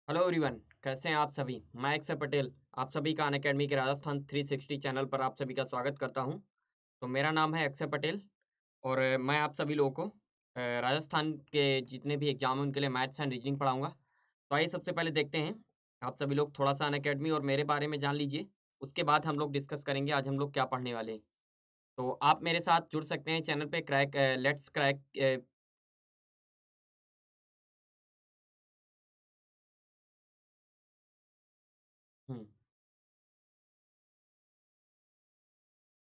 Hello everyone, कैसे हैं आप सभी। मैं अक्षय पटेल आप सभी का अनअकैडमी के राजस्थान 360 चैनल पर आप सभी का स्वागत करता हूं। तो मेरा नाम है अक्षय पटेल और मैं आप सभी लोगों को राजस्थान के जितने भी एग्जाम हैं उनके लिए मैथ्स एंड रीजनिंग पढ़ाऊंगा। तो आइए सबसे पहले देखते हैं। आप सभी लोग थोड़ा सा अनअकैडमी और मेरे बारे में जान लीजिए। उसके बाद हम लोग डिस्कस करेंगे आज हम लोग क्या पढ़ने वाले हैं। तो आप मेरे साथ जुड़ सकते हैं चैनल पे क्रैक लेट्स क्रैक।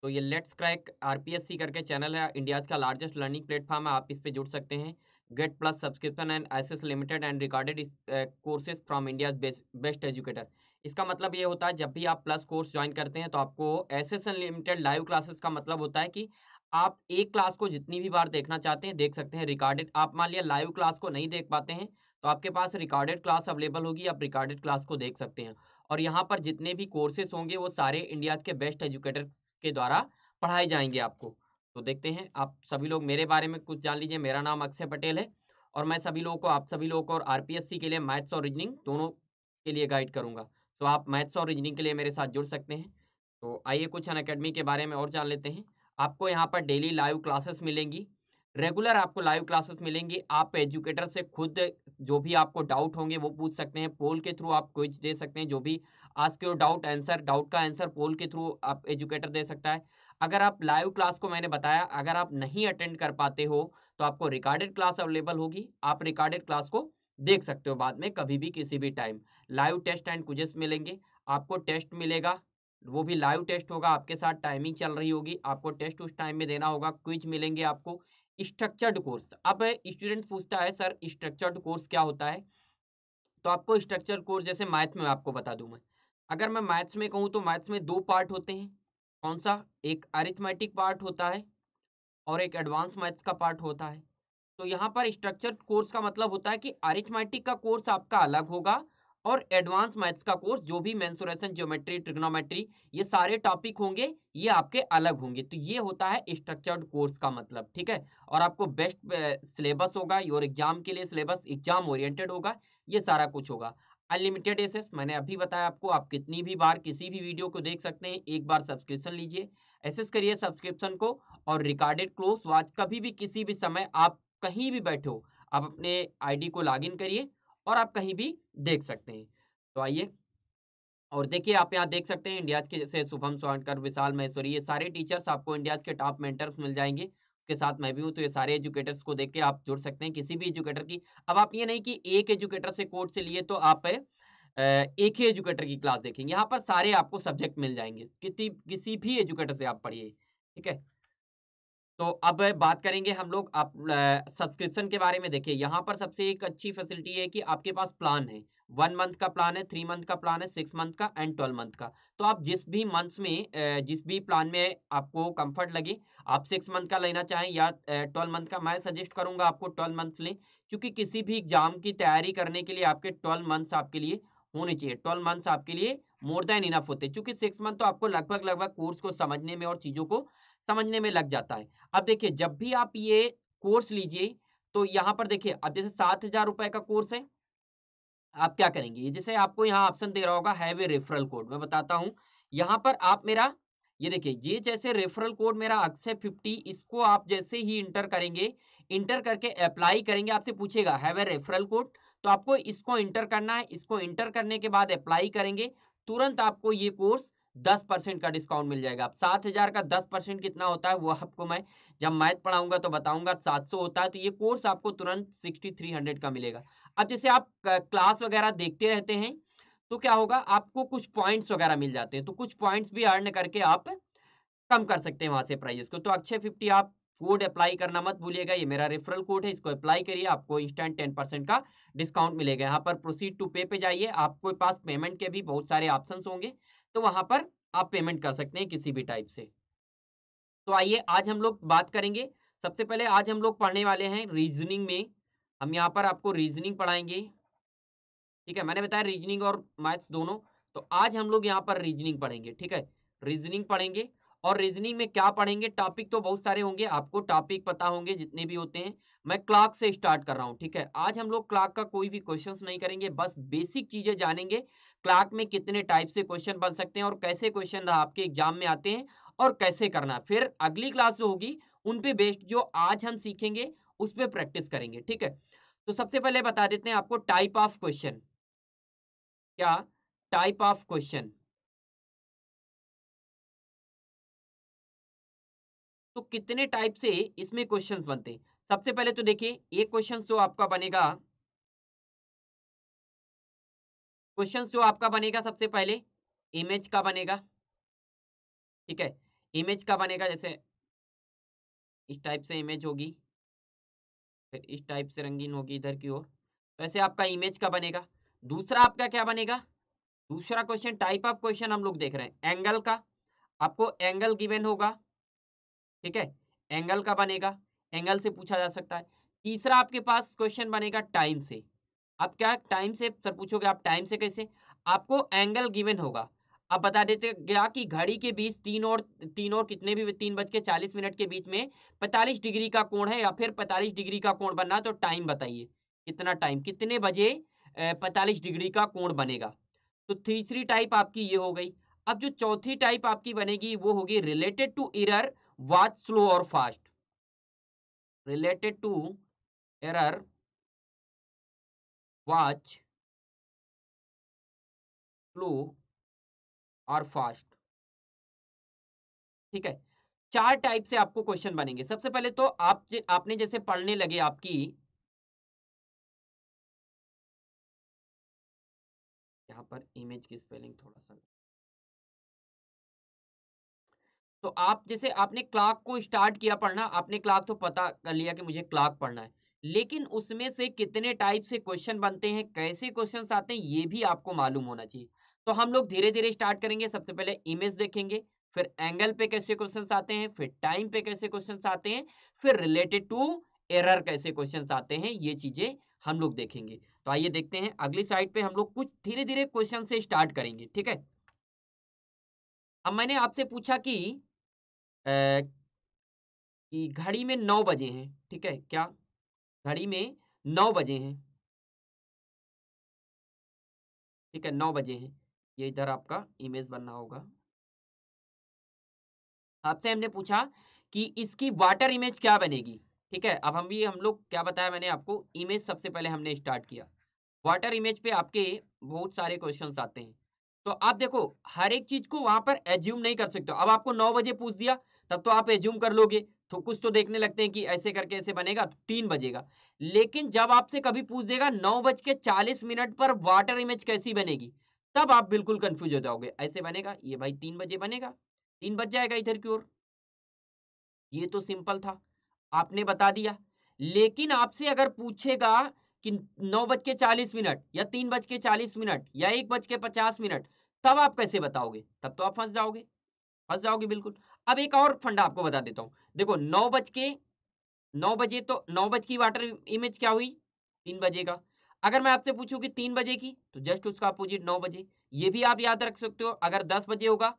तो ये लेट्स क्रैक आरपीएससी करके चैनल है, इंडियाज़ का लार्जेस्ट लर्निंग प्लेटफॉर्म है। आप इस पे जुड़ सकते हैं। Get plus subscription and access limited and recorded courses from India's best educator. इसका मतलब ये होता है जब भी आप प्लस कोर्स ज्वाइन करते हैं तो आपको एसेस अनलिमिटेड लाइव क्लासेस का मतलब होता है कि आप एक क्लास को जितनी भी बार देखना चाहते हैं देख सकते हैं। रिकॉर्डेड आप मान लिया लाइव क्लास को नहीं देख पाते हैं तो आपके पास रिकॉर्डेड क्लास अवेलेबल होगी, आप रिकॉर्डेड क्लास को देख सकते हैं। और यहाँ पर जितने भी कोर्सेज होंगे वो सारे इंडियाज के बेस्ट एजुकेटर के द्वारा पढ़ाए जाएँगे आपको। तो देखते हैं, आप सभी लोग मेरे बारे में कुछ जान लीजिए। मेरा नाम अक्षय पटेल है और मैं सभी लोगों को आप सभी लोगों को और आरपीएससी के लिए मैथ्स और रीजनिंग दोनों के लिए गाइड करूँगा। तो आप मैथ्स और रीजनिंग के लिए मेरे साथ जुड़ सकते हैं। तो आइए कुछ अनअकैडमी के बारे में और जान लेते हैं। आपको यहाँ पर डेली लाइव क्लासेस मिलेंगी। रेगुलर आपको लाइव क्लासेस मिलेंगी। आप एजुकेटर से खुद जो भी आपको डाउट होंगे वो पूछ सकते हैं। पोल के थ्रू आप क्विज दे सकते हैं। जो भी आस्क योर डाउट का आंसर पोल के थ्रू आप एजुकेटर दे सकता है। अगर आप लाइव क्लास को मैंने बताया अगर आप नहीं अटेंड कर पाते हो तो आपको रिकॉर्डेड क्लास अवेलेबल होगी। आप रिकॉर्डेड क्लास को देख सकते हो बाद में कभी भी किसी भी time. Live test and quizzes मिलेंगे। आपको टेस्ट मिलेगा, वो भी लाइव टेस्ट होगा। आपके साथ टाइमिंग चल रही होगी, आपको टेस्ट उस टाइम में देना होगा। क्विज मिलेंगे आपको। स्ट्रक्चर्ड कोर्स, अब स्टूडेंट्स पूछता है सर स्ट्रक्चर्ड कोर्स क्या होता है। तो आपको स्ट्रक्चर्ड कोर्स जैसे मैथ में आपको बता दूं मैं। अगर मैं मैथ्स में कहूँ तो मैथ्स में दो पार्ट होते हैं। कौन सा? एक अरिथमेटिक पार्ट होता है और एक एडवांस मैथ्स का पार्ट होता है। तो यहाँ पर स्ट्रक्चर्ड कोर्स का मतलब होता है कि अरिथमेटिक का कोर्स आपका अलग होगा और एडवांस मैथ्स का कोर्स जो भी मेंसुरेशन, ज्योमेट्री, ट्रिग्नोमेट्री ये सारे टॉपिक होंगे ये आपके अलग होंगे। तो ये होता है स्ट्रक्चर्ड कोर्स का मतलब, ठीक है। और आपको बेस्ट सिलेबस होगा, योर एग्जाम के लिए सिलेबस एग्जाम ओरिएंटेड होगा, ये सारा कुछ होगा। अनलिमिटेड एसेस मैंने अभी बताया आपको, आप कितनी भी बार किसी भी वीडियो को देख सकते हैं। एक बार सब्सक्रिप्शन लीजिए, एसेस करिए सब्सक्रिप्शन को और रिकॉर्डेड क्लोज वॉच कभी भी किसी भी समय आप कहीं भी बैठे हो आप अपने आईडी को लॉगिन करिए और आप कहीं भी देख सकते हैं। तो आइए और देखिए, आप यहाँ देख सकते हैं इंडियाज़ के जैसे शुभम स्वानकर, विशाल महेश्वरी, ये सारे टीचर्स आपको इंडियाज़ के टॉप मेंटर्स मिल जाएँगे। उसके साथ मैं भी हूँ, तो ये सारे एजुकेटर्स को देख के आप जुड़ सकते हैं किसी भी एजुकेटर की। अब आप ये नहीं कि एक एजुकेटर से कोर्स से लिए तो आप एक ही एजुकेटर की क्लास देखेंगे। यहाँ पर सारे आपको सब्जेक्ट मिल जाएँगे। किसी भी एजुकेटर से आप पढ़िए, ठीक है? तो अब बात करेंगे हम लोग आप सब्सक्रिप्शन के बारे में। देखिए यहाँ पर सबसे एक अच्छी फैसिलिटी है कि आपके पास प्लान है। 1 मंथ का प्लान है, 3 मंथ का प्लान है, 6 मंथ का एंड 12 मंथ का। तो आप जिस भी मंथ्स में जिस भी प्लान में आपको कंफर्ट लगे, आप 6 मंथ का लेना चाहें या 12 मंथ का, मैं सजेस्ट करूँगा आपको 12 मंथ्स लें। क्योंकि किसी भी एग्ज़ाम की तैयारी करने के लिए आपके 12 मंथ्स आपके लिए होने चाहिए। 12 मंथ्स आपके लिए मोर दैन इनफ होते हैं। क्योंकि 6 मंथ तो आपको लगभग-लगभग कोर्स को समझने में और चीज़ों को समझने में लग जाता है। अब देखिए जब भी आप ये कोर्स लीजिए तो यहाँ पर देखिए अब जैसे 7,000 रुपए का कोर्स है, आप क्या करेंगे? जैसे आपको यहाँ ऑप्शन दे रहा होगा हैव ए रेफरल कोड, मैं बताता हूँ। यहाँ पर आप मेरा ये देखिए ये जैसे रेफरल कोड मेरा अक्षय 50 इसको आप जैसे ही इंटर करेंगे, इंटर करके अप्लाई करेंगे, आपसे पूछेगा हैव ए रेफरल कोड, तो आपको इसको इंटर करना है। इसको इंटर करने के बाद अप्लाई करेंगे, तुरंत आपको ये कोर्स 10% का डिस्काउंट मिल जाएगा। अब 7,000 का 10% कितना होता है वो आपको मैं जब मैथ पढ़ाऊँगा तो बताऊँगा। 700 होता है, तो ये कोर्स आपको तुरंत 6300 का मिलेगा। अब जैसे आप क्लास वगैरह देखते रहते हैं तो क्या होगा आपको कुछ पॉइंट्स वगैरह मिल जाते हैं, तो कुछ पॉइंट्स भी अर्न करके आप कम कर सकते हैं वहां से प्राइजेस को। तो अक्षय 50 आप कोड अप्लाई करना मत भूलिएगा, ये मेरा रेफरल कोड है, इसको अप्लाई करिए, आपको इंस्टेंट 10% का डिस्काउंट मिलेगा। यहाँ पर प्रोसीड टू पे पे जाइए, आपके पास पेमेंट के भी बहुत सारे ऑप्शंस होंगे, तो वहां पर आप पेमेंट कर सकते हैं किसी भी टाइप से। तो आइए आज हम लोग बात करेंगे। सबसे पहले आज हम लोग पढ़ने वाले हैं रीजनिंग में। हम यहाँ पर आपको रीजनिंग पढ़ाएंगे, ठीक है। मैंने बताया रीजनिंग और मैथ्स दोनों। तो आज हम लोग यहाँ पर रीजनिंग पढ़ेंगे, ठीक है। रीजनिंग पढ़ेंगे और रीजनिंग में क्या पढ़ेंगे, टॉपिक तो बहुत सारे होंगे, आपको टॉपिक पता होंगे जितने भी होते हैं। मैं क्लॉक से स्टार्ट कर रहा हूँ, ठीक है। आज हम लोग क्लॉक का कोई भी क्वेश्चंस नहीं करेंगे, बस बेसिक चीजें जानेंगे। क्लॉक में कितने टाइप से क्वेश्चन बन सकते हैं और कैसे क्वेश्चन आपके एग्जाम में आते हैं और कैसे करना है। फिर अगली क्लास जो होगी उन पे बेस्ड जो आज हम सीखेंगे उस पे प्रैक्टिस करेंगे, ठीक है। तो सबसे पहले बता देते हैं आपको टाइप ऑफ क्वेश्चन। क्या? Type of question. तो कितने टाइप से इसमें क्वेश्चंस बनते हैं। सबसे पहले तो देखिए एक क्वेश्चन जो आपका बनेगा, क्वेश्चंस जो आपका बनेगा सबसे पहले इमेज का बनेगा, ठीक है। इमेज का बनेगा, जैसे इस टाइप से इमेज होगी, फिर इस टाइप से रंगीन होगी इधर की ओर, वैसे आपका इमेज का बनेगा। दूसरा आपका क्या बनेगा, दूसरा क्वेश्चन टाइप ऑफ क्वेश्चन हम लोग देख रहे हैं एंगल का, आपको एंगल गिवन होगा, ठीक है। एंगल का बनेगा, एंगल से पूछा जा सकता है। तीसरा आपके पास क्वेश्चन बनेगा टाइम से। अब क्या टाइम से सर पूछोगे, आप टाइम से कैसे, आपको एंगल गिवन होगा। अब बता देते गया कि घड़ी के बीच तीन और कितने भी 3:40 के बीच में 45 डिग्री का कोण है या फिर 45 डिग्री का कोण बनना है, तो टाइम बताइए कितना टाइम, कितने बजे 45 डिग्री का कोण बनेगा। तो तीसरी टाइप आपकी ये हो गई। अब जो चौथी टाइप आपकी बनेगी वो होगी related to error watch slow और fast. Related to error watch slow और फास्ट, ठीक है। चार टाइप से आपको क्वेश्चन बनेंगे। सबसे पहले तो आपने जैसे पढ़ने लगे आपकी, यहाँ पर इमेज की स्पेलिंग थोड़ा सा, तो आप जैसे आपने क्लॉक को स्टार्ट किया पढ़ना, आपने क्लॉक तो पता कर लिया कि मुझे क्लॉक पढ़ना है, लेकिन उसमें से कितने टाइप से क्वेश्चन बनते हैं, कैसे क्वेश्चंस आते हैं, ये भी आपको मालूम होना चाहिए। तो हम लोग धीरे धीरे स्टार्ट करेंगे। सबसे पहले इमेज देखेंगे, फिर एंगल पे कैसे क्वेश्चंस आते हैं, फिर टाइम पे कैसे क्वेश्चंस आते हैं, फिर रिलेटेड टू एरर कैसे क्वेश्चंस आते हैं, ये चीजें हम लोग देखेंगे। तो आइए देखते हैं अगली साइड पे, हम लोग कुछ धीरे धीरे क्वेश्चन से स्टार्ट करेंगे, ठीक है। अब मैंने आपसे पूछा कि घड़ी में 9 बजे हैं, ठीक है। क्या? घड़ी में 9 बजे हैं, ठीक है, 9 बजे हैं। ये इधर आपका इमेज बनना होगा। आपसे हमने पूछा कि इसकी वाटर इमेज क्या बनेगी, ठीक है। अब हम लोग क्या बताया मैंने आपको, इमेज सबसे पहले हमने स्टार्ट किया। वाटर इमेज पे आपके बहुत सारे क्वेश्चंस आते हैं। तो आप देखो हर एक चीज को वहां पर एज्यूम नहीं कर सकते हो। अब आपको 9 बजे पूछ दिया, तब तो आप एज्यूम कर लोगे, तो कुछ तो देखने लगते हैं कि ऐसे करके ऐसे बनेगा तो 3 बजेगा। लेकिन जब आपसे कभी पूछ देगा 9:40 पर वाटर इमेज कैसी बनेगी, तब आप बिल्कुल कंफ्यूज हो जाओगे। ऐसे बनेगा, ये भाई 3 बजे बनेगा, 3 बज जाएगा इधर की ओर। ये तो सिंपल था, आपने बता दिया। लेकिन आपसे अगर पूछेगा कि 9:40 या 3:40 या 1:50, तब आप कैसे बताओगे, तब तो आप फंस जाओगे बिल्कुल। अब एक और फंडा आपको बता देता हूं, देखो 9 बजे तो 9 बज की वाटर इमेज क्या हुई, 3 बजे का। अगर मैं आपसे पूछूं कि 3 बजे की, तो जस्ट उसका अपोजिट 9 बजे। ये भी आप याद रख सकते हो। अगर 10 बजे होगा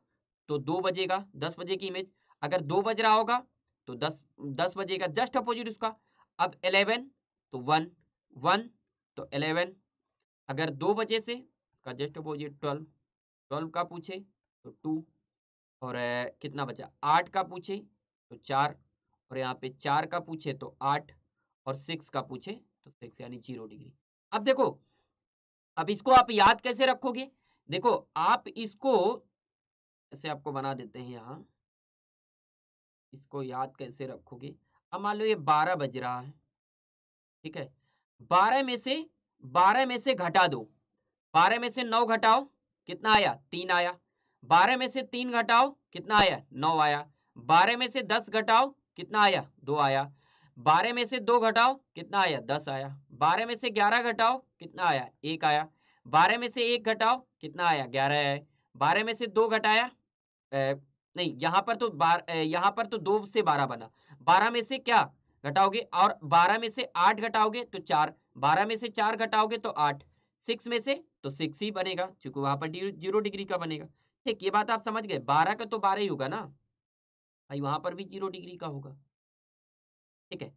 तो 2 बजेगा, 10 बजे की इमेज। अगर 2 बज रहा होगा तो 10 बजेगा, जस्ट अपोजिट उसका। अब 11 तो 1, 1 तो 11। अगर 2 बजे से इसका जस्ट अपोजिट 12, 12 का पूछे तो 2, और कितना बचा, 8 का पूछे तो 4, और यहाँ पे 4 का पूछे तो 8, और 6 का पूछे तो 6, यानी 0 डिग्री। अब देखो, अब इसको आप याद कैसे रखोगे, देखो आप इसको ऐसे आपको बना देते हैं यहाँ, इसको याद कैसे रखोगे। अब मान लो ये 12 बज रहा है, ठीक है। 12 में से 12 में से घटा दो, 12 में से 9 घटाओ, कितना आया, 3 आया। 12 में से 3 घटाओ, कितना आया, 9 आया। 12 में से 10 घटाओ, कितना आया, 2 आया। 12 में से 2 घटाओ, कितना आया, 10 आया। 12 में से 11 घटाओ, कितना आया, 1 आया। 12 में से 1 घटाओ, कितना आया, 11 आया। 12 में से 2 घटाया, नहीं यहाँ पर तो 2 से 12 बना। 12 में से क्या घटाओगे, और 12 में से 8 घटाओगे तो 4, 12 में से 4 घटाओगे तो 8, 6 में से तो 6 ही बनेगा, क्योंकि वहां पर 0 डिग्री का बनेगा। ठीक, ये बात आप समझ गए, 12 का तो 12 ही होगा ना। भाई वहां पर भी 0 डिग्री का होगा। ठीक है,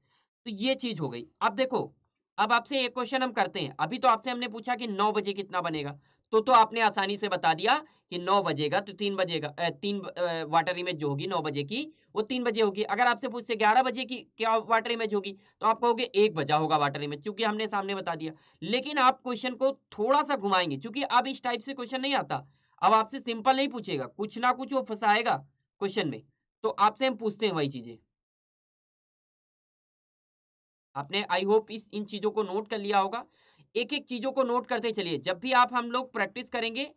तो ये चीज हो गई। अब देखो, अब आपसे एक क्वेश्चन हम करते हैं। अभी तो आपसे हमने पूछा कि 9 बजे कितना बनेगा, तो आपने आसानी से बता दिया कि 9 बजेगा तो 3 बजेगा, 3 वाटर इमेज जो होगी 9 बजे की, वो 3 बजे होगी। अगर आपसे पूछते 11 बजे की क्या वाटर इमेज होगी, तो आप कहोगे 1 बजा होगा वाटर इमेज, क्योंकि हमने सामने बता दिया। लेकिन आप क्वेश्चन को थोड़ा सा घुमाएंगे, क्योंकि अब इस टाइप से क्वेश्चन नहीं आता। अब आपसे सिंपल नहीं पूछेगा, कुछ ना कुछ वो फंसाएगा क्वेश्चन में। तो आपसे हम पूछते हैं वही चीजें। आपने आई होप इस इन चीजों को नोट कर लिया होगा। एक एक चीजों को नोट करते चलिए। जब भी आप हम लोग प्रैक्टिस करेंगे,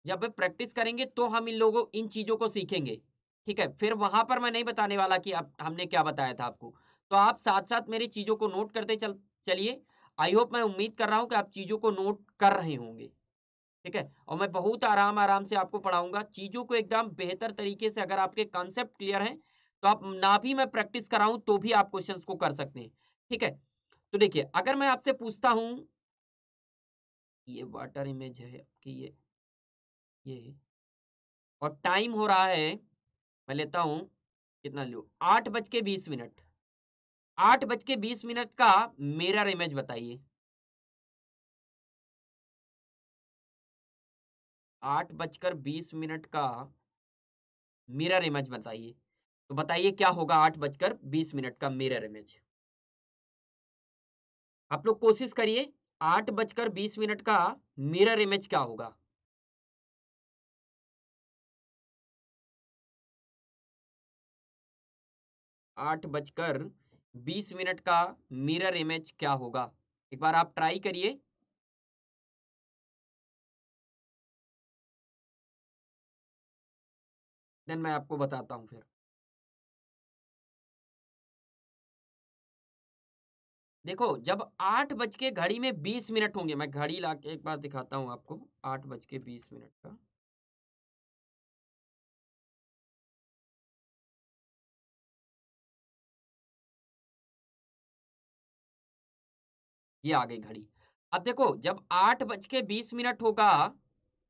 जब प्रैक्टिस करेंगे तो हम इन चीजों को सीखेंगे। ठीक है, फिर वहां पर मैं नहीं बताने वाला कि आप हमने क्या बताया था आपको। तो आप साथ साथ मेरी चीजों को नोट करते चलिए। आई होप, मैं उम्मीद कर रहा हूं कि आप चीजों को नोट कर रहे होंगे। ठीक है, और मैं बहुत आराम आराम से आपको पढ़ाऊंगा चीजों को एकदम बेहतर तरीके से। अगर आपके कॉन्सेप्ट क्लियर हैं, तो आप ना भी मैं प्रैक्टिस कराऊं तो भी आप क्वेश्चंस को कर सकते हैं। ठीक है, तो देखिए, अगर मैं आपसे पूछता हूं, ये वाटर इमेज है आपकी, ये और टाइम हो रहा है, मैं लेता हूं, कितना लो, 8:20। 8:20 का मिरर इमेज बताइए। 8:20 का मिरर इमेज बताइए। तो बताइए क्या होगा 8:20 का मिरर इमेज। आप लोग कोशिश करिए, 8:20 का मिरर इमेज क्या होगा। 8:20 का मिरर इमेज क्या होगा, एक बार आप ट्राई करिए। देन मैं आपको बताता हूं फिर। देखो, जब 8 बज के घड़ी में 20 मिनट होंगे, मैं घड़ी ला के एक बार दिखाता हूं आपको। 8:20 का, ये आ गई घड़ी। अब देखो, जब 8:20 होगा,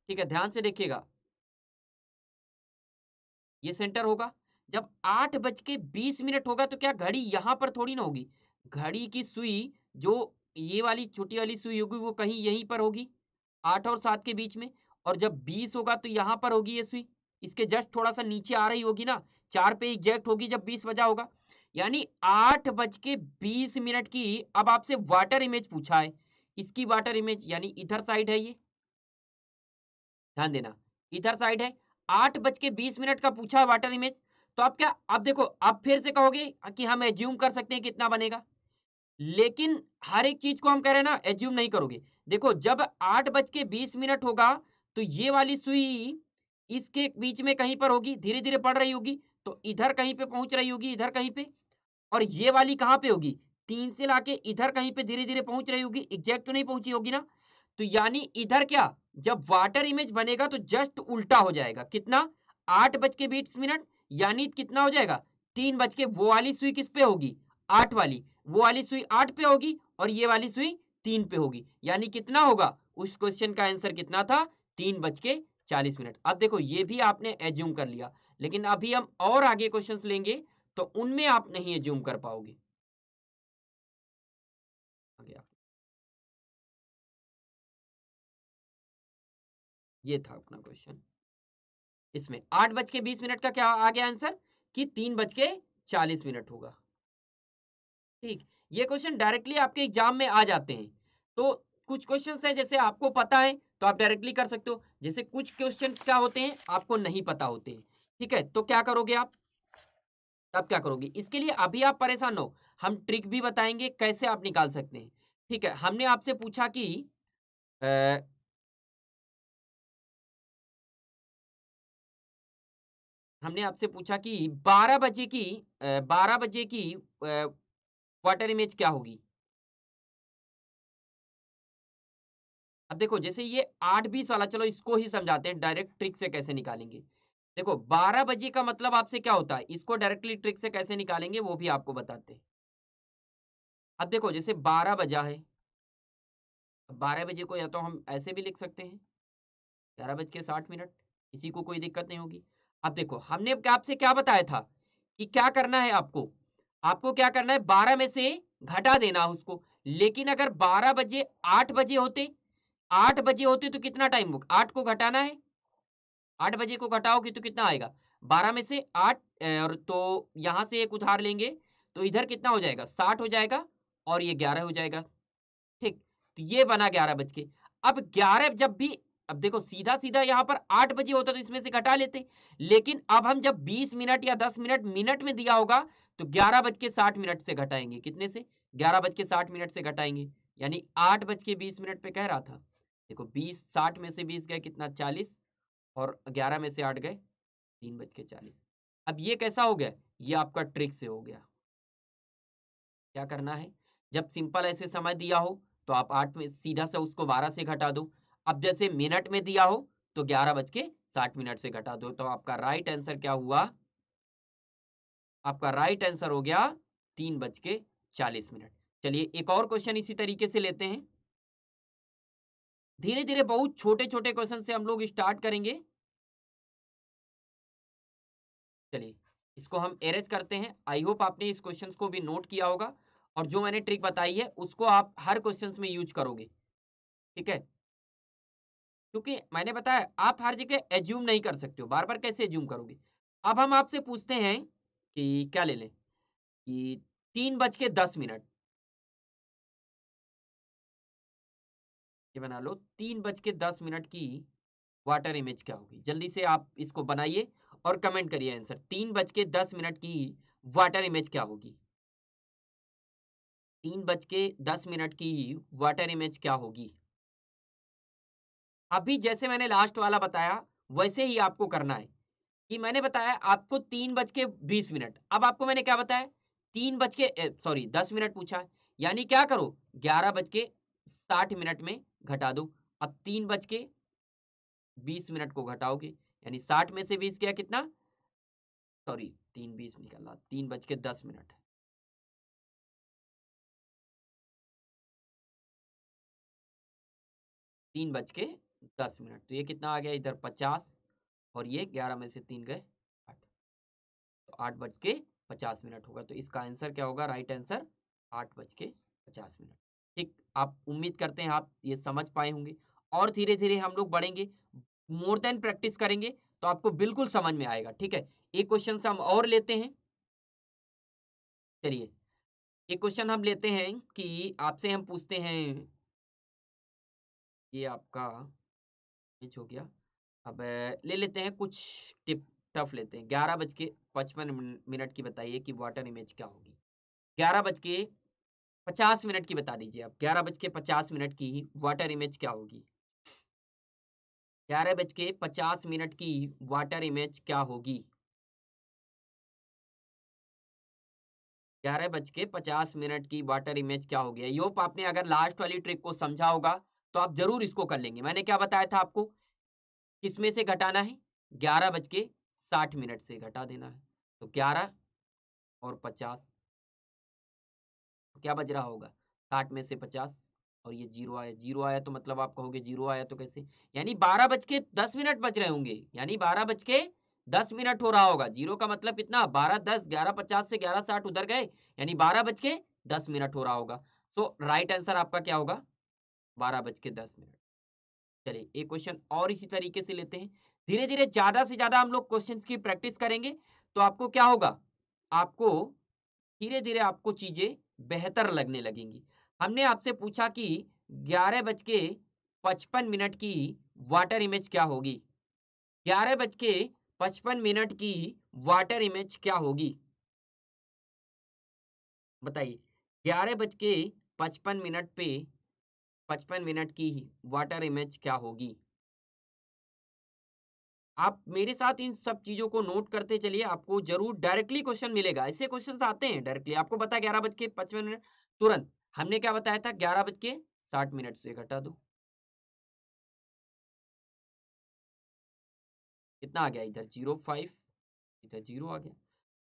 ठीक है, ध्यान से देखिएगा, ये सेंटर होगा। जब 8:20 होगा, तो क्या घड़ी यहां पर थोड़ी ना होगी। घड़ी की सुई, जो ये वाली छोटी वाली सुई होगी, वो कहीं यहीं पर होगी, 8 और 7 के बीच में। और जब 20 होगा, तो यहां पर होगी ये सुई, इसके जस्ट थोड़ा सा नीचे आ रही होगी ना, 4 पे एग्जैक्ट होगी जब 20 बजा होगा। यानी 8:20 की अब आपसे वाटर इमेज पूछा है। इसकी वाटर इमेज यानी इधर साइड है, ये ध्यान देना, इधर साइड है। 8:20 का पूछा है वाटर इमेज। तो आप क्या, अब देखो, अब फिर से कहोगे कि हम एज्यूम कर सकते हैं कितना बनेगा, लेकिन हर एक चीज को हम कह रहे हैं ना, एज्यूम नहीं करोगे। देखो, जब 8:20 होगा, तो ये वाली सुई इसके बीच में कहीं पर होगी, धीरे धीरे बढ़ रही होगी, तो इधर कहीं पे पहुंच रही होगी, इधर कहीं पे। और ये वाली कहां पे होगी, 3 से लाके इधर कहीं पे धीरे धीरे पहुंच रही होगी, एग्जैक्ट तो नहीं पहुंची होगी ना। तो यानी इधर क्या, जब वाटर इमेज बनेगा तो जस्ट उल्टा हो जाएगा। कितना, 8:20, यानी कितना हो जाएगा, 3 बज के, वो वाली सुई किस पे होगी, 8 वाली, वो वाली सुई 8 पे होगी, और ये वाली सुई 3 पे होगी। यानी कितना होगा, उस क्वेश्चन का आंसर कितना था, 3:40। अब देखो, ये भी आपने एज्यूम कर लिया, लेकिन अभी हम और आगे क्वेश्चंस लेंगे, तो उनमें आप नहीं एज्यूम कर पाओगे। आगे आप, ये था अपना क्वेश्चन। इसमें 8:20 का क्या आ गया आंसर, कि 3:40 होगा। ठीक, ये क्वेश्चन डायरेक्टली आपके एग्जाम में आ जाते हैं। तो कुछ क्वेश्चन है जैसे आपको पता है, तो आप डायरेक्टली कर सकते हो। जैसे कुछ क्वेश्चन क्या होते हैं, आपको नहीं पता होते हैं। ठीक है, तो क्या करोगे आप, तब क्या करोगे, इसके लिए अभी आप परेशान हो, हम ट्रिक भी बताएंगे कैसे आप निकाल सकते हैं। ठीक है, हमने आपसे पूछा कि अ, हमने आपसे पूछा कि 12 बजे की वाटर इमेज क्या होगी। अब देखो, जैसे ये 8:20 वाला, चलो इसको ही समझाते हैं डायरेक्ट ट्रिक से कैसे निकालेंगे। देखो, 12 बजे का मतलब आपसे क्या होता है, इसको डायरेक्टली ट्रिक से कैसे निकालेंगे वो भी आपको बताते हैं। अब देखो, जैसे 12 बजा है, 12 बजे को या तो हम ऐसे भी लिख सकते हैं, 11:60, किसी को कोई दिक्कत नहीं होगी। अब देखो, हमने आपसे क्या बताया था कि क्या करना है आपको, आपको क्या करना है 12 में से घटा देना है उसको। लेकिन अगर 12 बजे 8 बजे होते, 8 बजे होते तो कितना टाइम हो, 8 को घटाना है, 8 बजे को घटाओगे तो कितना आएगा, 12 में से 8 और तो यहाँ से एक उधार लेंगे तो इधर कितना हो जाएगा, 60 हो जाएगा और ये 11 हो जाएगा। ठीक, तो ये बना 11 बज के। अब 11 जब भी, अब देखो सीधा-सीधा यहाँ पर 8 बजे होता तो इसमें से घटा लेते। लेकिन अब हम जब 20 मिनट या 10 मिनट मिनट में दिया होगा तो 11 बज के 60 मिनट से घटाएँगे। कितने से? 11 बज के 60 मिनट से घटाएँगे। यानी 8 बज के 20 मिनट पे कह रहा था। देखो 20 60 में से 20 गए कितना 40 और 11 में से 8 गए 3 बज के 40। अब ये कैसा हो गया? ये आपका ट्रिक से हो गया। क्या करना है, जब सिंपल ऐसे समय दिया हो तो आप 8 में सीधा से उसको 12 से घटा दो। अब जैसे मिनट में दिया हो तो 11 बज के 60 मिनट से घटा दो। तो आपका राइट आंसर क्या हुआ? आपका राइट आंसर हो गया 3 बज के 40 मिनट। चलिए एक और क्वेश्चन इसी तरीके से लेते हैं। धीरे-धीरे बहुत छोटे-छोटे क्वेश्चन से हम लोग स्टार्ट करेंगे। चलिए, इसको हम अरेंज करते हैं। आई होप आपने इस क्वेश्चन को भी नोट किया होगा और जो मैंने ट्रिक बताई है उसको आप हर क्वेश्चन में यूज करोगे। ठीक है? क्योंकि मैंने बताया आप हर जगह एज्यूम नहीं कर सकते हो, बार-बार कैसे एज्यूम करोगे? अब हम आपसे पूछते हैं कि क्या ले लें? कि 3 बज के 10 मिनट, ये बना लो 3 बज के 10 मिनट की वाटर इमेज क्या होगी? जल्दी से आप इसको बनाइए और कमेंट करिए आंसर। 3 बज के 10 मिनट की वाटर इमेज क्या होगी? 3 बज के 10 मिनट की वाटर इमेज क्या होगी? अभी जैसे मैंने लास्ट वाला बताया, वैसे ही आपको करना है। कि मैंने बताया आपको 3 बज के 20 मिनट, अब आपको मैंने क्या बताया 3 बज के सॉरी 10 मिनट पूछा है, यानी क्या करो 11 बज के 60 मिनट में घटा दो। अब 3 बज के 20 मिनट को घटाओगे, यानी 60 में से 20 गया कितना, सॉरी 3 20 निकला, 3 बज के 10 मिनट, 3 बज के 10 मिनट, तो ये कितना आ गया इधर 50 और ये 11 में से 3 गए 8, तो 8 बज के 50 मिनट होगा। तो इसका आंसर क्या होगा, राइट आंसर 8 बज के 50 मिनट। ठीक, आप उम्मीद करते हैं आप ये समझ पाए होंगे और धीरे-धीरे हम लोग बढ़ेंगे, मोर देन प्रैक्टिस करेंगे तो आपको बिल्कुल समझ में आएगा। ठीक है, एक क्वेश्चन हम और लेते हैं। चलिए, एक क्वेश्चन हम लेते हैं कि आपसे हम पूछते हैं, ये आपका मैच हो गया। अब ले लेते हैं कुछ टिप टफ लेते हैं। 11 बज के 55 मिनट की बताइए कि वाटर इमेज क्या होगी? 11 बज के 50 मिनट की बता दीजिए आप। 11 बज के 50 मिनट की वाटर इमेज क्या होगी? 11 बज के 50 मिनट की वाटर इमेज क्या होगी? 11 बज के 50 मिनट की वाटर इमेज क्या होगी? आई होप आपने अगर लास्ट वाली ट्रिक को समझा होगा, तो आप ज़रूर इसको कर लेंगे। मैंने क्या बताया था आपको? किसमें से घटाना है? 11 बज के 60 मिनट से घटा देना है। तो 11 और 50 तो क्या बज रहा होगा? 60 में से 50 और ये 0 आया, 0 आया तो मतलब आप कहोगे 0 आया तो कैसे? यानी 12 बज के 10 मिनट बज रहे होंगे, यानी 12 बज के 10 मिनट हो रहा होगा। 0 का मतलब कितना? 12 10 11 50 से 11 60 उधर गए, यानी 12 बज के 10 मिनट हो रहा होगा। तो राइट आंसर आपका क्या होगा? 12 बज के 10 मिनट। चलिए एक क्वेश्चन और इसी तरीके से लेते हैं। धीरे-धीरे ज़्यादा से ज़्यादा हम लोग क्वेश्चंस की प्रैक्टिस करेंगे, तो आपको क्या होगा? आपको धीरे-धीरे आपको चीज़ें बेहतर लगने लगेंगी। हमने आपसे पूछा कि 11 बज के 55 मिनट की वाटर इमेज क्या होगी? 11 बज के 55 मिनट की वाटर इमेज क्या होगी? बताइए। 11 बज के 55 मिनट पे 55 मिनट की वाटर इमेज क्या होगी? आप मेरे साथ इन सब चीज़ों को नोट करते चलिए, आपको ज़रूर डायरेक्टली क्वेश्चन मिलेगा। ऐसे क्वेश्चन्स आते हैं डायरेक्टली, आपको पता है 11 बज के 55 मिनट तुरंत, हमने क्या बताया था 11 बज के 60 मिनट से घटा दो। कितना आ गया इधर 05, इधर 0 आ गया।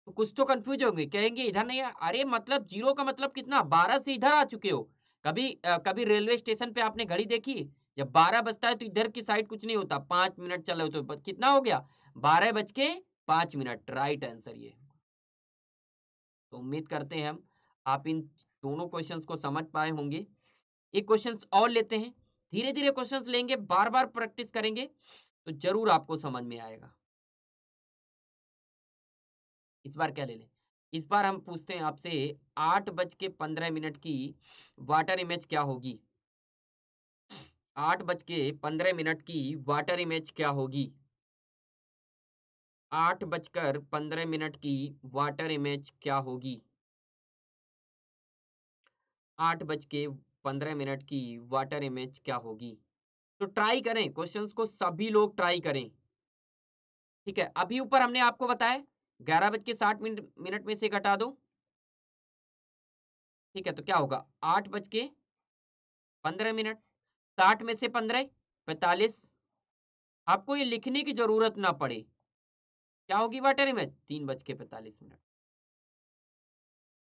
तो कुछ तो कन्फ्यूज़ होंगे, कहेंगे इधर नहीं अरे मतलब 0 का मतलब कितना 12 से इधर आ चुके हो। कभी रेलवे स्टेशन पे आपने घड़ी देखी? जब 12 बजता है तो इधर की साइड कुछ नहीं होता, 5 मिनट चल रहे हो तो ब कितना हो गया? 12 बज के 5 मिनट, राइट आंसर ये। तो उम्मीद करते हैं हम आप इन दोनों क्वेश्चंस को समझ पाए होंगे। एक क्वेश्चंस और लेते हैं, धीरे धीरे क्वेश्चंस लेंगे, बार बार प्रैक्टिस करेंगे तो जरूर आपको समझ में आएगा। इस बार क्या ले लें, इस बार हम पूछते हैं आपसे 8:15 की वाटर इमेज क्या होगी। 8:15 की वाटर इमेज क्या होगी। 8:15 की वाटर इमेज क्या होगी। 8:15 की वाटर इमेज क्या होगी। तो ट्राई करें, क्वेश्चंस को सभी लोग ट्राई करें। ठीक है, अभी ऊपर हमने आपको बताया 11:60 में से घटा दो। ठीक है, तो क्या होगा 8:15, 60 में से 15 45। आपको ये लिखने की जरूरत ना पड़े, क्या होगी वाटर इमेज 3:45।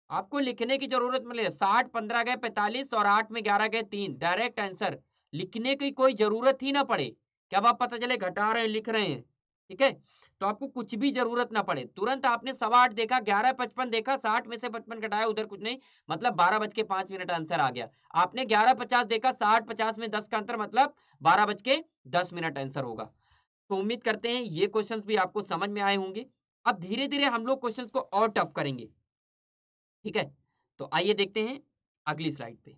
आपको लिखने की जरूरत मिले 60 15 गए 45 और 8 में 11 गए 3, डायरेक्ट आंसर। लिखने की कोई जरूरत ही ना पड़े, क्या आप पता चले घटा रहे हैं लिख रहे हैं। ठीक है, तो आपको कुछ भी जरूरत ना पड़े, तुरंत आपने 8:15 देखा 11:55 देखा 60 में से 55 घटाया उधर कुछ नहीं, मतलब 12:05 आंसर आ गया। आपने 11:50 देखा 60 50 में 10 का अंतर, मतलब 12:10 आंसर होगा। तो उम्मीद करते हैं ये क्वेश्चंस भी आपको समझ में आए होंगे। अब धीरे धीरे हम लोग क्वेश्चंस को और टफ करेंगे। ठीक है, तो आइए देखते हैं अगली स्लाइड पे।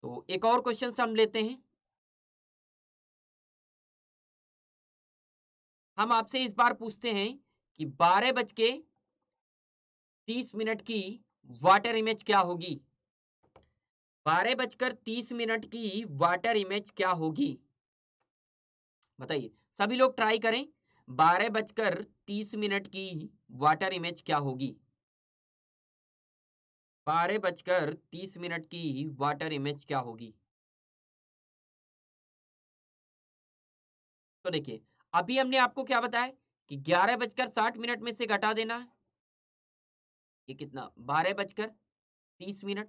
तो एक और क्वेश्चन हम लेते हैं। हम आपसे इस बार पूछते हैं कि 12:30 की वाटर इमेज क्या होगी। 12:30 की वाटर इमेज क्या होगी, बताइए। सभी लोग ट्राई करें, 12:30 की वाटर इमेज क्या होगी। 12:30 की वाटर इमेज क्या होगी। तो देखिए, अभी हमने आपको क्या बताया कि 11:60 में से घटा देना है, ये कितना 12:30।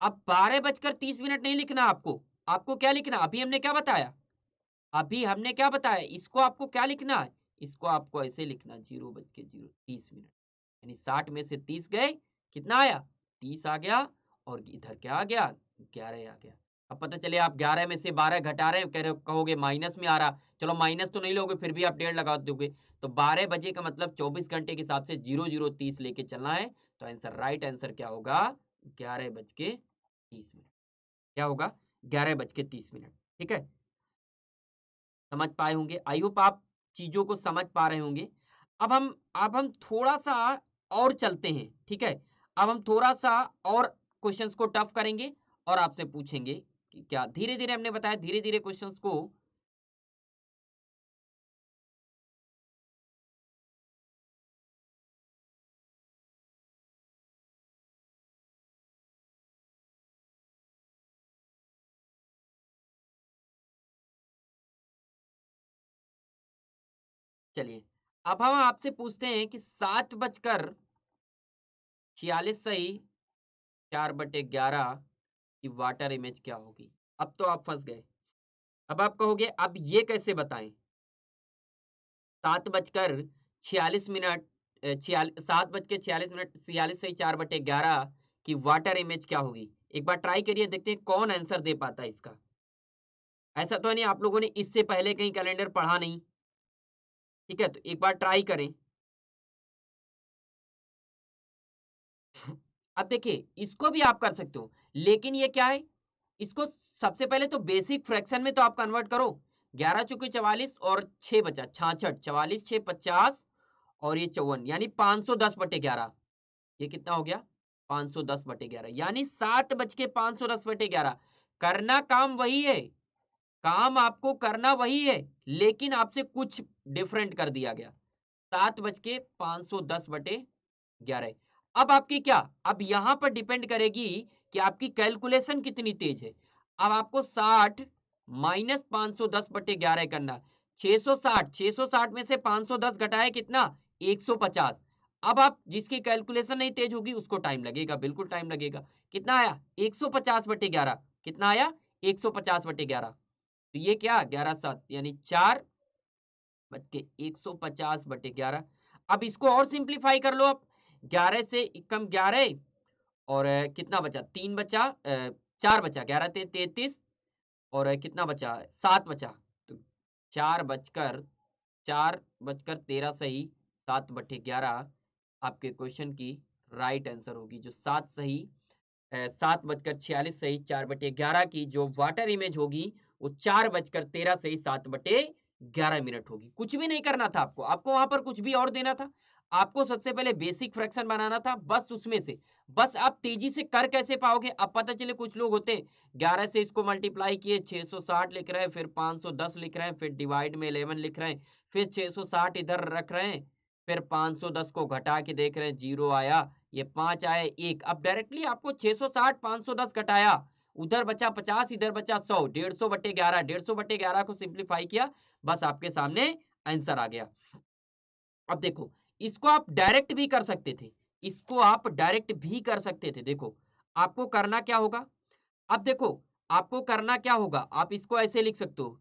अब 12:30 नहीं लिखना आपको, आपको क्या लिखना, अभी हमने क्या बताया, अभी हमने क्या बताया, इसको आपको क्या लिखना है, इसको आपको ऐसे लिखना 0:30, यानी 60 में से 30 गए, कितना आया 30 आ गया, और इधर क्या आ गया 11 आ गया। अब पता चले आप 11 में से 12 घटा रहे हैं, कह रहे कहोगे माइनस में आ रहा, चलो माइनस तो नहीं लोगे, फिर भी आप 1.5 लगा दोगे, तो 12 बजे का मतलब 24 घंटे के हिसाब से 00:30 लेके चलना है। तो आंसर, राइट आंसर क्या होगा 11:30। क्या होगा 11:30। ठीक है, समझ पाए होंगे, आई होप आप चीजों को समझ पा रहे होंगे। अब हम थोड़ा सा और चलते हैं। ठीक है, अब हम थोड़ा सा और क्वेश्चंस को टफ करेंगे और आपसे पूछेंगे कि क्या, धीरे धीरे हमने बताया, धीरे धीरे क्वेश्चंस को। चलिए, अब हम आपसे पूछते हैं कि 7:46 सही 4/11 की वाटर इमेज क्या होगी। अब तो आप फंस गए, अब आप कहोगे अब ये कैसे बताएं। 7:46 7:46 46 सही 4/11 की वाटर इमेज क्या होगी। एक बार ट्राई करिए, देखते हैं कौन आंसर दे पाता है इसका। ऐसा तो नहीं आप लोगों ने इससे पहले कहीं कैलेंडर पढ़ा नहीं। ठीक है, तो एक बार ट्राई करें। अब देखिए, इसको भी आप कर सकते हो, लेकिन ये क्या है, इसको सबसे पहले तो बेसिक फ्रैक्शन में तो आप कन्वर्ट करो। 11 चौके 44 और 6 बचा 66, 44 6 50 और ये 54, यानी 510/11। ये कितना हो गया 510/11, यानी 7:510/11। करना काम वही है, काम आपको करना वही है, लेकिन आपसे कुछ डिफरेंट कर दिया गया। 7:510/11। अब आपकी क्या, अब यहां पर डिपेंड करेगी कि आपकी कैलकुलेशन कितनी तेज है। अब आपको 60 माइनस 510/11 करना। 660 में से 510 घटाए कितना 150। अब आप जिसकी कैलकुलेशन नहीं तेज होगी उसको टाइम लगेगा, बिल्कुल टाइम लगेगा। कितना आया 150/11, कितना आया 150/11। तो ये क्या 11 7 यानी 4 बच के 150/11। अब इसको और सिंप्लीफाई कर लो, अब 11 से कम 11 और कितना बचा 3 बचा 4 बचा 11 ते 33 और कितना बचा 7 बचा। तो 4 बजकर 13 सही 7/11 आपके क्वेश्चन की राइट आंसर होगी। जो 7 बजकर 46 सही 4/11 की जो वाटर इमेज होगी वो 4 बजकर 13 सही 7/11 होगी। कुछ भी नहीं करना था आपको, आपको वहां पर कुछ भी और देना था। आपको सबसे पहले बेसिक फ्रैक्शन बनाना था, बस उसमें से बस आप तेजी से कर कैसे पाओगे। अब पता चले कुछ लोग होते हैं 11 से इसको मल्टीप्लाई किए 660 लिख रहे हैं, फिर 510 लिख रहे हैं, फिर डिवाइड में 11 लिख रहे हैं, फिर 660 इधर रख रहे हैं, फिर 510 को घटा के देख रहे हैं 0 आया, ये 5 आया 1। अब डायरेक्टली आपको 660 510 घटाया, उधर बचा 50 इधर बचा 100, 150/11 150/11 को सिंप्लीफाई किया, बस आपके सामने आंसर आ गया। अब देखो इसको आप डायरेक्ट भी कर सकते थे, इसको आप डायरेक्ट भी कर सकते थे। देखो आपको करना क्या होगा, अब देखो आपको करना क्या होगा, आप इसको ऐसे लिख सकते हो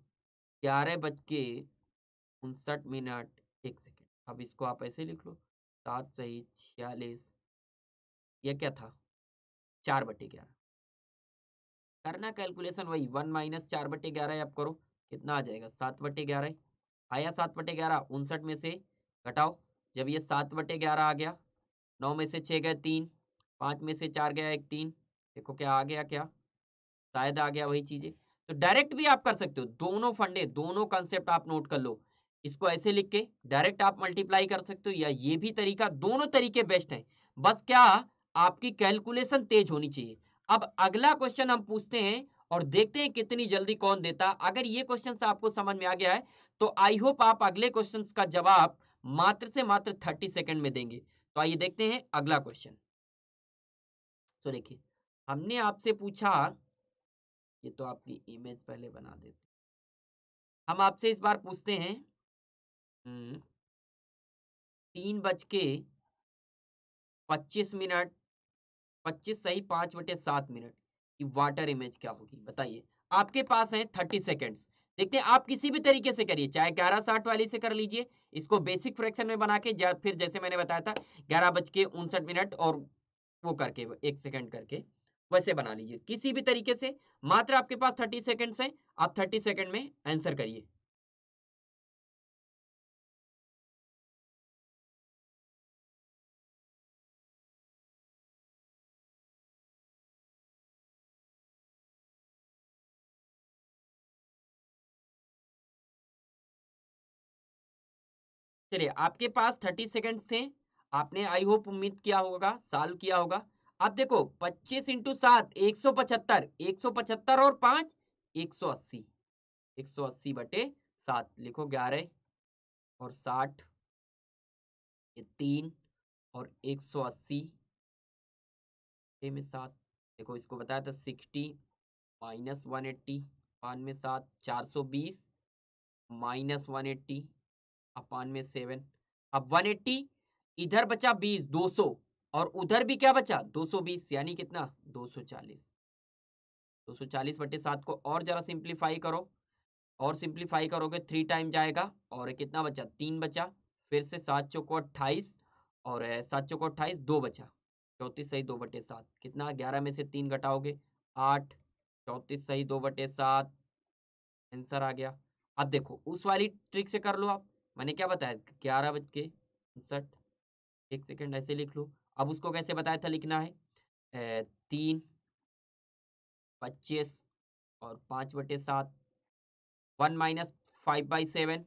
11:59 1 सेकेंड। अब इसको आप ऐसे लिख लो 7 सही 46, यह क्या था 4/11। करना कैलकुलेशन वही 1 माइनस 4/11 आप करो, कितना आ जाएगा 7/11 आया। 7/11 59 में से घटाओ, जब ये 7/11 आ गया 9 में से 6 गए 3, 5 में से 4 गया 1 3, देखो क्या आ गया, क्या शायद आ गया वही चीजें। तो डायरेक्ट भी आप कर सकते हो, दोनों फंडे दोनों कंसेप्ट आप नोट कर लो। इसको ऐसे लिख के डायरेक्ट आप मल्टीप्लाई कर सकते हो, या ये भी तरीका, दोनों तरीके बेस्ट हैं। बस क्या आपकी कैलकुलेशन तेज होनी चाहिए। अब अगला क्वेश्चन हम पूछते हैं और देखते हैं कितनी जल्दी कौन देता। अगर ये क्वेश्चन आपको समझ में आ गया है तो आई होप आप अगले क्वेश्चन का जवाब मात्र से मात्र 30 सेकंड में देंगे। तो आइए देखते हैं अगला क्वेश्चन। तो देखिए हमने आपसे पूछा, ये तो आपकी इमेज पहले बना देते, हम आपसे इस बार पूछते हैं 3:25 25 सही 5/7 की वाटर इमेज क्या होगी बताइए। आपके पास है 30 सेकेंड्स। देखते हैं आप किसी भी तरीके से करिए, चाहे 11:60 वाली से कर लीजिए, इसको बेसिक फ्रैक्शन में बना के, फिर जैसे मैंने बताया था 11:59 और वो करके 1 सेकंड करके वैसे बना लीजिए, किसी भी तरीके से। मात्र आपके पास 30 सेकेंड्स हैं, आप 30 सेकेंड में आंसर करिए। चलिए आपके पास 30 सेकंड से आपने आई होप उम्मीद किया होगा, सॉल्व किया होगा। अब देखो 25 इंटू 7 175, 175 और 5 180, 180/7 लिखो। 11 और 60 ये 3 और 180 में 7, देखो इसको बताया था 60 माइनस 180 अपान में 7, 420 माइनस 180 अपान में 7। अब 180 इधर बचा 20 200 और उधर भी क्या बचा 220, यानी कितना 240। 240/7 को और जरा सिंप्लीफाई करो, और सिंप्लीफाई करोगे 3 टाइम जाएगा और कितना बचा 3 बचा। फिर से 7 चौको 28 और 7 चौको 28 2 बचा 34 सही 2/7 कितना 11 में से 3 घटाओगे 8, 34 सही 2/7 आंसर आ गया। अब देखो उस वाली ट्रिक से कर लो आप, मैंने क्या बताया 11:59, 1 सेकंड ऐसे लिख लो। अब उसको कैसे बताया था लिखना है 3 25 और 5/7 1 माइनस 5/7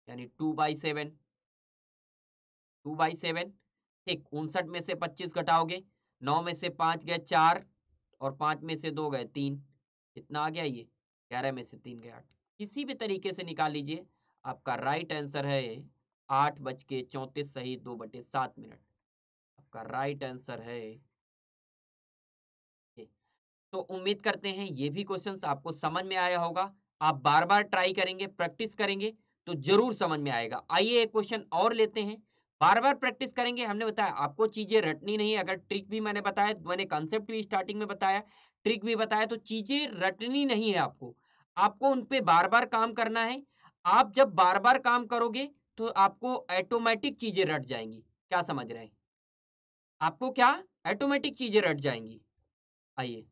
यानी 2/7 2/7 ठीक। 59 में से 25 घटाओगे 9 में से 5 गए 4 और 5 में से 2 गए 3, कितना आ गया ये 11 में से 3 गए 8। किसी भी तरीके से निकाल लीजिए, आपका राइट आंसर है 8:34 सही 2/7। आपका राइट आंसर है ये। तो उम्मीद करते हैं ये भी क्वेश्चंस आपको समझ में आया होगा। आप बार बार ट्राई करेंगे, प्रैक्टिस करेंगे तो जरूर समझ में आएगा। आइए एक क्वेश्चन और लेते हैं। बार बार प्रैक्टिस करेंगे, हमने बताया आपको चीजें रटनी नहीं है। अगर ट्रिक भी मैंने बताया, मैंने कंसेप्ट भी स्टार्टिंग में बताया, ट्रिक भी बताया, तो चीजें रटनी नहीं है आपको, आपको उन पे बार बार काम करना है। आप जब बार बार काम करोगे तो आपको ऑटोमेटिक चीजें रट जाएंगी। क्या समझ रहे हैं? आपको क्या ऑटोमेटिक चीजें रट जाएंगी। आइए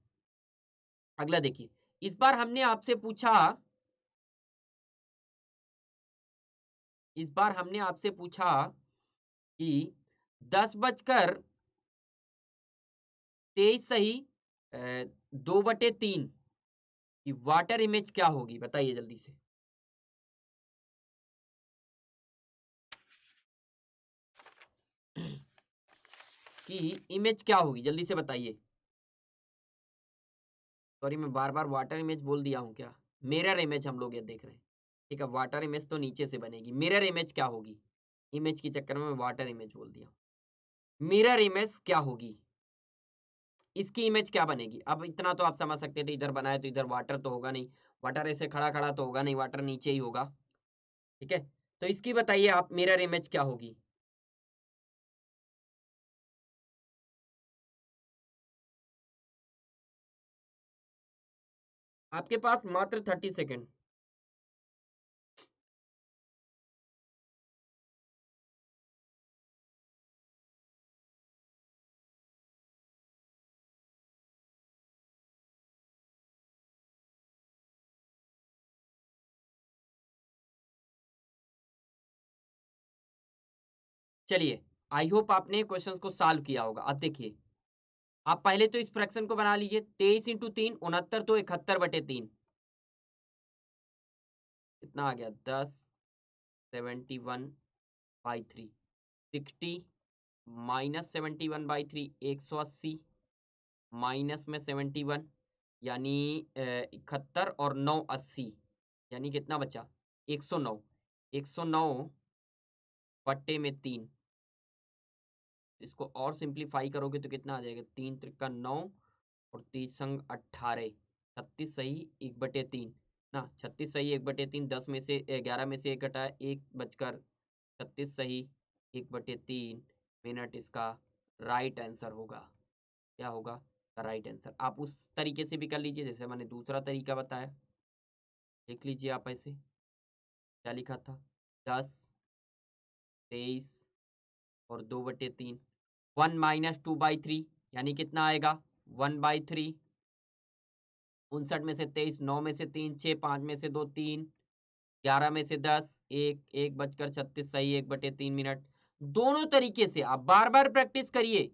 अगला देखिए, इस बार हमने आपसे पूछा, इस बार हमने आपसे पूछा कि 10 बजकर 23 सही 2/3 की वाटर इमेज क्या होगी, बताइए जल्दी से। कि इमेज क्या होगी, जल्दी से बताइए। सॉरी मैं बार बार वाटर इमेज बोल दिया हूँ क्या। मिरर इमेज हम लोग ये देख रहे हैं। ठीक है, वाटर इमेज तो नीचे से बनेगी, मिरर इमेज क्या होगी। इमेज के चक्कर में मैं वाटर इमेज बोल दिया। मिरर इमेज क्या होगी, इसकी इमेज क्या बनेगी। अब इतना तो आप समझ सकते थे, इधर बनाए तो इधर वाटर तो होगा नहीं, वाटर ऐसे खड़ा खड़ा तो होगा नहीं, वाटर नीचे ही होगा। ठीक है, तो इसकी बताइए आप मिरर इमेज क्या होगी। आपके पास मात्र 30 सेकेंड। चलिए, आई होप आपने क्वेश्चंस को सॉल्व किया होगा। अब देखिए, आप पहले तो इस फ्रैक्शन को बना लीजिए, 23 × 3 69, तो 71/3 कितना आ गया, 10 71/3 60 -71/3 180 माइनस में 71 यानी 71 और 9 80 यानी कितना बचा 109। 109/3 इसको और सिंप्लीफाई करोगे तो कितना आ जाएगा, 3 × 3 = 9 और 30 × 8 = 18, 36 सही 1/3 ना, 36 सही 1/3, 10 में से 11 में से 1 घटा 1 बचकर 36 सही 1/3 मिनट इसका राइट आंसर होगा। क्या होगा इसका राइट आंसर। आप उस तरीके से भी कर लीजिए जैसे मैंने दूसरा तरीका बताया, देख लीजिए आप ऐसे क्या लिखा था, 10 23 और 2/3 1 - 2/3 यानी कितना आएगा 1/3, 59 में से 23, 9 में से 3 6, 5 में से 2 3, 11 में से 10 1, 1 बजकर 36 सही 1/3 मिनट। दोनों तरीके से आप बार बार प्रैक्टिस करिए,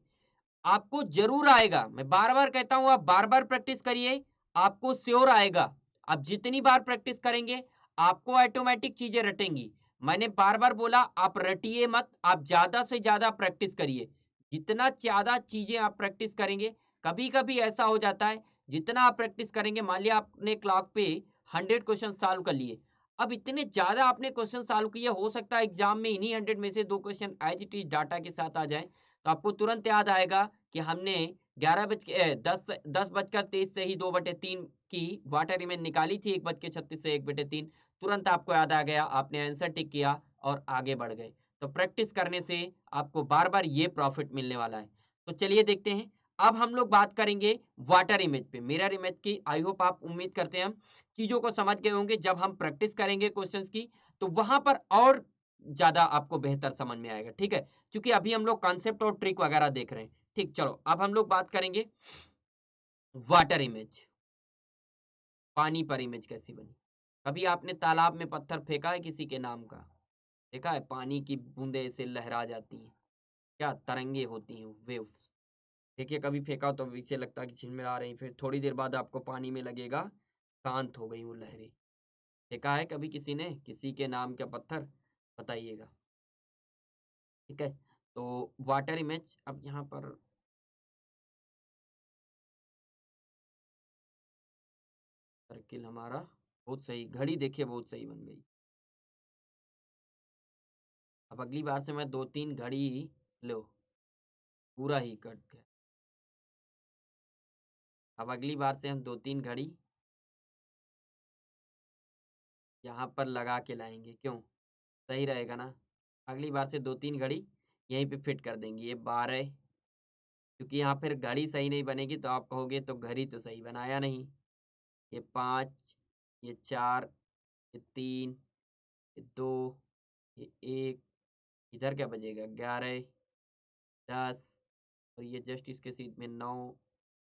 आपको जरूर आएगा। मैं बार बार कहता हूं, आप बार बार प्रैक्टिस करिए, आपको श्योर आएगा। आप जितनी बार प्रैक्टिस करेंगे आपको ऑटोमेटिक चीजें रटेंगी। मैंने बार बार बोला आप रटिए मत, आप ज्यादा से ज्यादा प्रैक्टिस करिए। जितना ज्यादा चीजें आप प्रैक्टिस करेंगे, कभी कभी ऐसा हो जाता है जितना आप प्रैक्टिस करेंगे, मान लिया आपने क्लॉक पे 100 क्वेश्चन सॉल्व कर लिए, अब इतने ज्यादा आपने क्वेश्चन सॉल्व किए, हो सकता है एग्जाम में इन्हीं 100 में से 2 question as it is data के साथ आ जाए, तो आपको तुरंत याद आएगा कि हमने 10 बजकर 23 से ही 2/3 की वाटर इमेज निकाली थी, 1 बज के 36 से 1/3, तुरंत आपको याद आ गया, आपने आंसर टिक किया और आगे बढ़ गए। तो प्रैक्टिस करने से आपको बार बार ये प्रॉफिट मिलने वाला है। तो चलिए देखते हैं, अब हम लोग बात करेंगे वाटर इमेज पे, मिरर इमेज की। आई होप आप उम्मीद करते हैं हम चीजों को समझ गए होंगे। जब हम प्रैक्टिस करेंगे क्वेश्चंस की तो वहां पर और ज्यादा आपको बेहतर समझ में आएगा। ठीक है, क्योंकि अभी हम लोग कॉन्सेप्ट और ट्रिक वगैरह देख रहे हैं। ठीक, चलो अब हम लोग बात करेंगे वाटर इमेज, पानी पर इमेज कैसी बनी। कभी आपने तालाब में पत्थर फेंका है किसी के नाम का, देखा है पानी की बूंदे ऐसे लहरा जाती हैं, क्या तरंगे होती हैं, वेव्स। देखिए कभी फेंका हो तो इसे लगता है कि झिलमिला रही, फिर थोड़ी देर बाद आपको पानी में लगेगा शांत हो गई वो लहरें। देखा है कभी किसी ने किसी के नाम का पत्थर, बताइएगा। ठीक है, तो वाटर इमेज अब यहाँ पर सर्किल हमारा बहुत सही, घड़ी देखिए बहुत सही बन गई। अब अगली बार से मैं 2 3 घड़ी लो, पूरा ही कट गया। अब अगली बार से हम 2 3 घड़ी यहाँ पर लगा के लाएंगे, क्यों, सही रहेगा ना। अगली बार से 2 3 घड़ी यहीं पे फिट कर देंगे, ये 12, क्योंकि यहाँ फिर घड़ी सही नहीं बनेगी तो आप कहोगे तो घड़ी तो सही बनाया नहीं। ये 5, ये 4, ये 3, ये 2, ये 1, इधर क्या बजेगा 11 10 तो ये जस्ट इसके सीध में 9,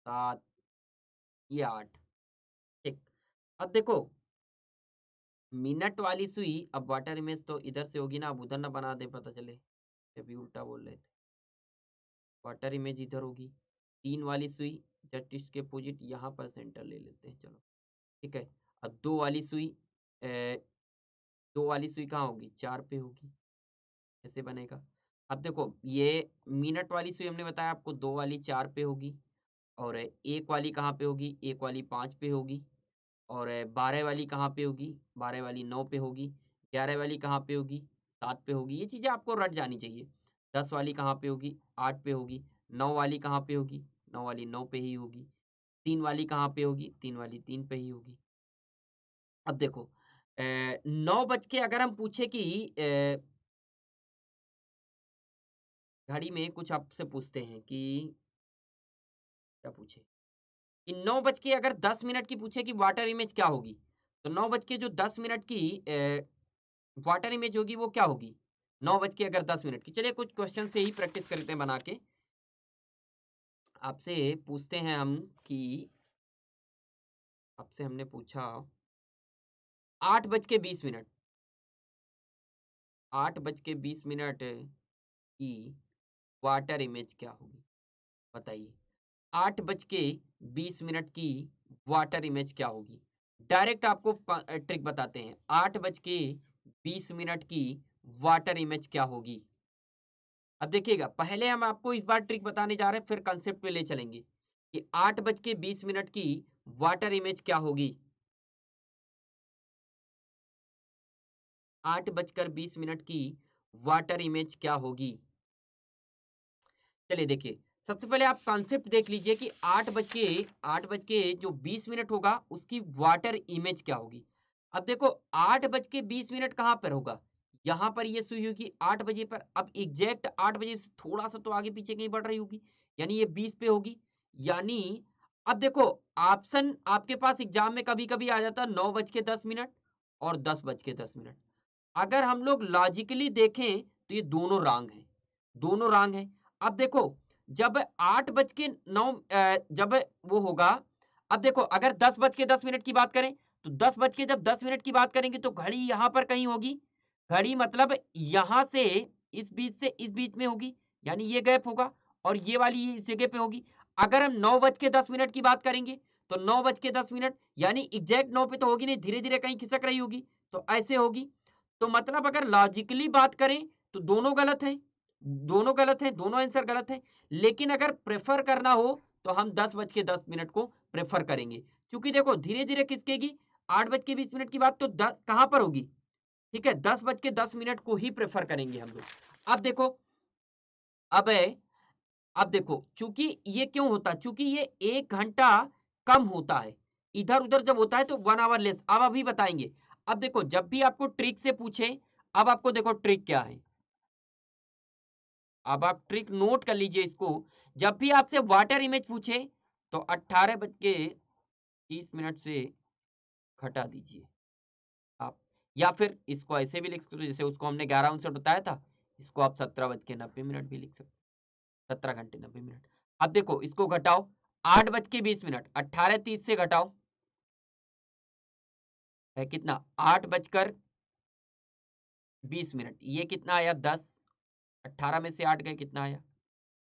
7, ये 8। ठीक। अब देखो मिनट वाली सुई, अब वाटर इमेज तो इधर से होगी ना, अब उधर ना बना दे पता चले, अभी उल्टा बोल रहे थे। वाटर इमेज इधर होगी, 3 वाली सुई जस्ट इसके अपोजिट यहाँ पर सेंटर ले लेते हैं, चलो ठीक है। अब 2 वाली सुई, 2 वाली सुई कहाँ होगी, 4 पे होगी, ऐसे बनेगा। अब देखो ये मिनट वाली सुई हमने बताया आपको 2 वाली 4 पे होगी, और 1 वाली कहाँ पे होगी, 1 वाली 5 पे होगी, और 12 वाली कहाँ पे होगी, 12 वाली 9 पे होगी, 11 वाली कहाँ पे होगी, 7 पे होगी। ये चीज़ें आपको रट जानी चाहिए। 10 वाली कहाँ पे होगी, 8 पे होगी, 9 वाली कहाँ पे होगी, 9 वाली 9 पे ही होगी, 3 वाली कहाँ पे होगी, 3 वाली 3 पे ही होगी। अब देखो 9 बज के अगर हम पूछे कि घड़ी में कुछ आपसे पूछते हैं कि क्या पूछे? कि 9 बज के अगर 10 मिनट की पूछे कि वाटर इमेज क्या होगी? तो 9 बज के जो 10 मिनट की वाटर इमेज होगी वो क्या होगी? 9 बज के अगर 10 मिनट की। चलिए कुछ क्वेश्चन से ही प्रैक्टिस करते हैं बना के। आपसे पूछते हैं हम कि आपसे हमने पूछा 8 बज के 20 मिनट, 8 बज के 20 मिनट की वाटर इमेज क्या होगी? बताइए। 8 बज के 20 मिनट की वाटर इमेज क्या होगी? डायरेक्ट आपको ट्रिक बताते हैं। 8 बज के 20 मिनट की वाटर इमेज क्या होगी? अब देखिएगा, पहले हम आपको इस बार ट्रिक बताने जा रहे हैं, फिर कंसेप्ट पे ले चलेंगे कि 8 बज के 20 मिनट की वाटर इमेज क्या होगी? 8 बजकर 20 मिनट की वाटर इमेज क्या होगी? चलिए देखिए, सबसे पहले आप कॉन्सेप्ट देख लीजिए कि 8 बज के जो 20 मिनट होगा उसकी वाटर इमेज क्या होगी। अब देखो 8 बज के 20 मिनट कहाँ पर होगा, यहाँ पर ये सुई होगी 8 बजे पर। अब एग्जैक्ट 8 बजे से थोड़ा सा तो आगे पीछे कहीं बढ़ रही होगी, यानी ये 20 पे होगी। यानी अब देखो ऑप्शन आपके पास एग्जाम में कभी कभी आ जाता है 9 बज के 10 मिनट और 10 बज के 10 मिनट। अगर हम लोग लॉजिकली देखें तो ये दोनों रॉन्ग हैं, दोनों रॉन्ग हैं। अब देखो जब 8 बज के 9 जब वो होगा, अब देखो अगर 10 बज के 10 मिनट की बात करें तो 10 बज के जब 10 मिनट की बात करेंगे तो घड़ी यहाँ पर कहीं होगी। घड़ी मतलब यहाँ से इस बीच में होगी, यानी ये गैप होगा, और ये वाली ये इस जगह पे होगी। अगर हम 9 बज के 10 मिनट की बात करेंगे तो 9 बज के 10 मिनट यानी एग्जैक्ट 9 पे तो होगी नहीं, धीरे धीरे कहीं खिसक रही होगी, तो ऐसे होगी। तो मतलब अगर लॉजिकली बात करें तो दोनों गलत हैं, दोनों गलत हैं, दोनों आंसर गलत हैं। लेकिन अगर प्रेफर करना हो तो हम 10 बज के 10 मिनट को प्रेफर करेंगे, क्योंकि देखो धीरे धीरे खिसकेगी। 8 बज के 20 मिनट की बात तो 10 कहां पर होगी, ठीक है, 10 बज के 10 मिनट को ही प्रेफर करेंगे हम लोग। अब देखो अब है, अब देखो चूंकि ये क्यों होता है, चूंकि ये 1 घंटा कम होता है, इधर उधर जब होता है तो 1 आवर लेस। अब अभी बताएंगे। अब देखो जब भी आपको ट्रिक से पूछे, अब आपको देखो ट्रिक क्या है, अब आप ट्रिक नोट कर लीजिए इसको। जब भी आपसे वाटर इमेज पूछे तो 18 बज के 30 मिनट से घटा दीजिए आप, या फिर इसको ऐसे भी लिख सकते हो, जैसे उसको हमने 11 59 बताया था, इसको आप 17 बज के 90 मिनट भी लिख सकते हो, 17 घंटे 90 मिनट। अब देखो इसको घटाओ, 8 बज के 20 मिनट 18:30 से घटाओ है कितना, 8 बजकर 20 मिनट, ये कितना आया 10, 18 में से 8 गए कितना आया,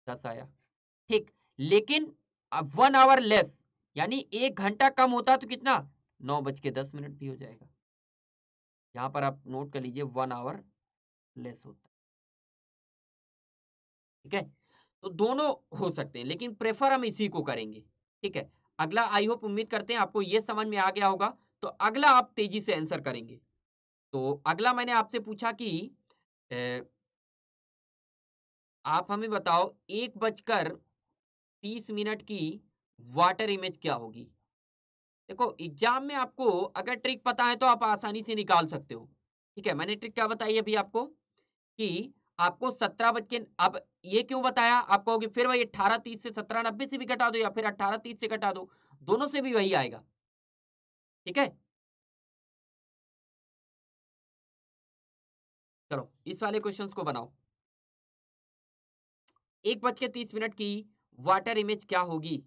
10 आया, ठीक। लेकिन अब 1 आवर लेस, यानी 1 घंटा कम होता तो कितना, 9 बज के 10 मिनट भी हो जाएगा। यहां पर आप नोट कर लीजिए 1 आवर लेस होता है, ठीक है। तो दोनों हो सकते हैं, लेकिन प्रेफर हम इसी को करेंगे, ठीक है। अगला आई होप उम्मीद करते हैं आपको ये समझ में आ गया होगा, तो अगला आप तेजी से आंसर करेंगे। तो अगला मैंने आपसे पूछा कि अ, आप हमें बताओ 1 बजकर 30 मिनट की वाटर इमेज क्या होगी। देखो एग्जाम में आपको अगर ट्रिक पता है तो आप आसानी से निकाल सकते हो, ठीक है। मैंने ट्रिक क्या बताई अभी आपको कि आपको 17 बज के, अब ये क्यों बताया, आप कहोगे फिर वही 18:30 से 17:90 से भी घटा दो या फिर 18:30 से घटा दो, दोनों से भी वही आएगा, ठीक है। चलो इस वाले क्वेश्चंस को बनाओ। 1:30 की वाटर इमेज क्या होगी?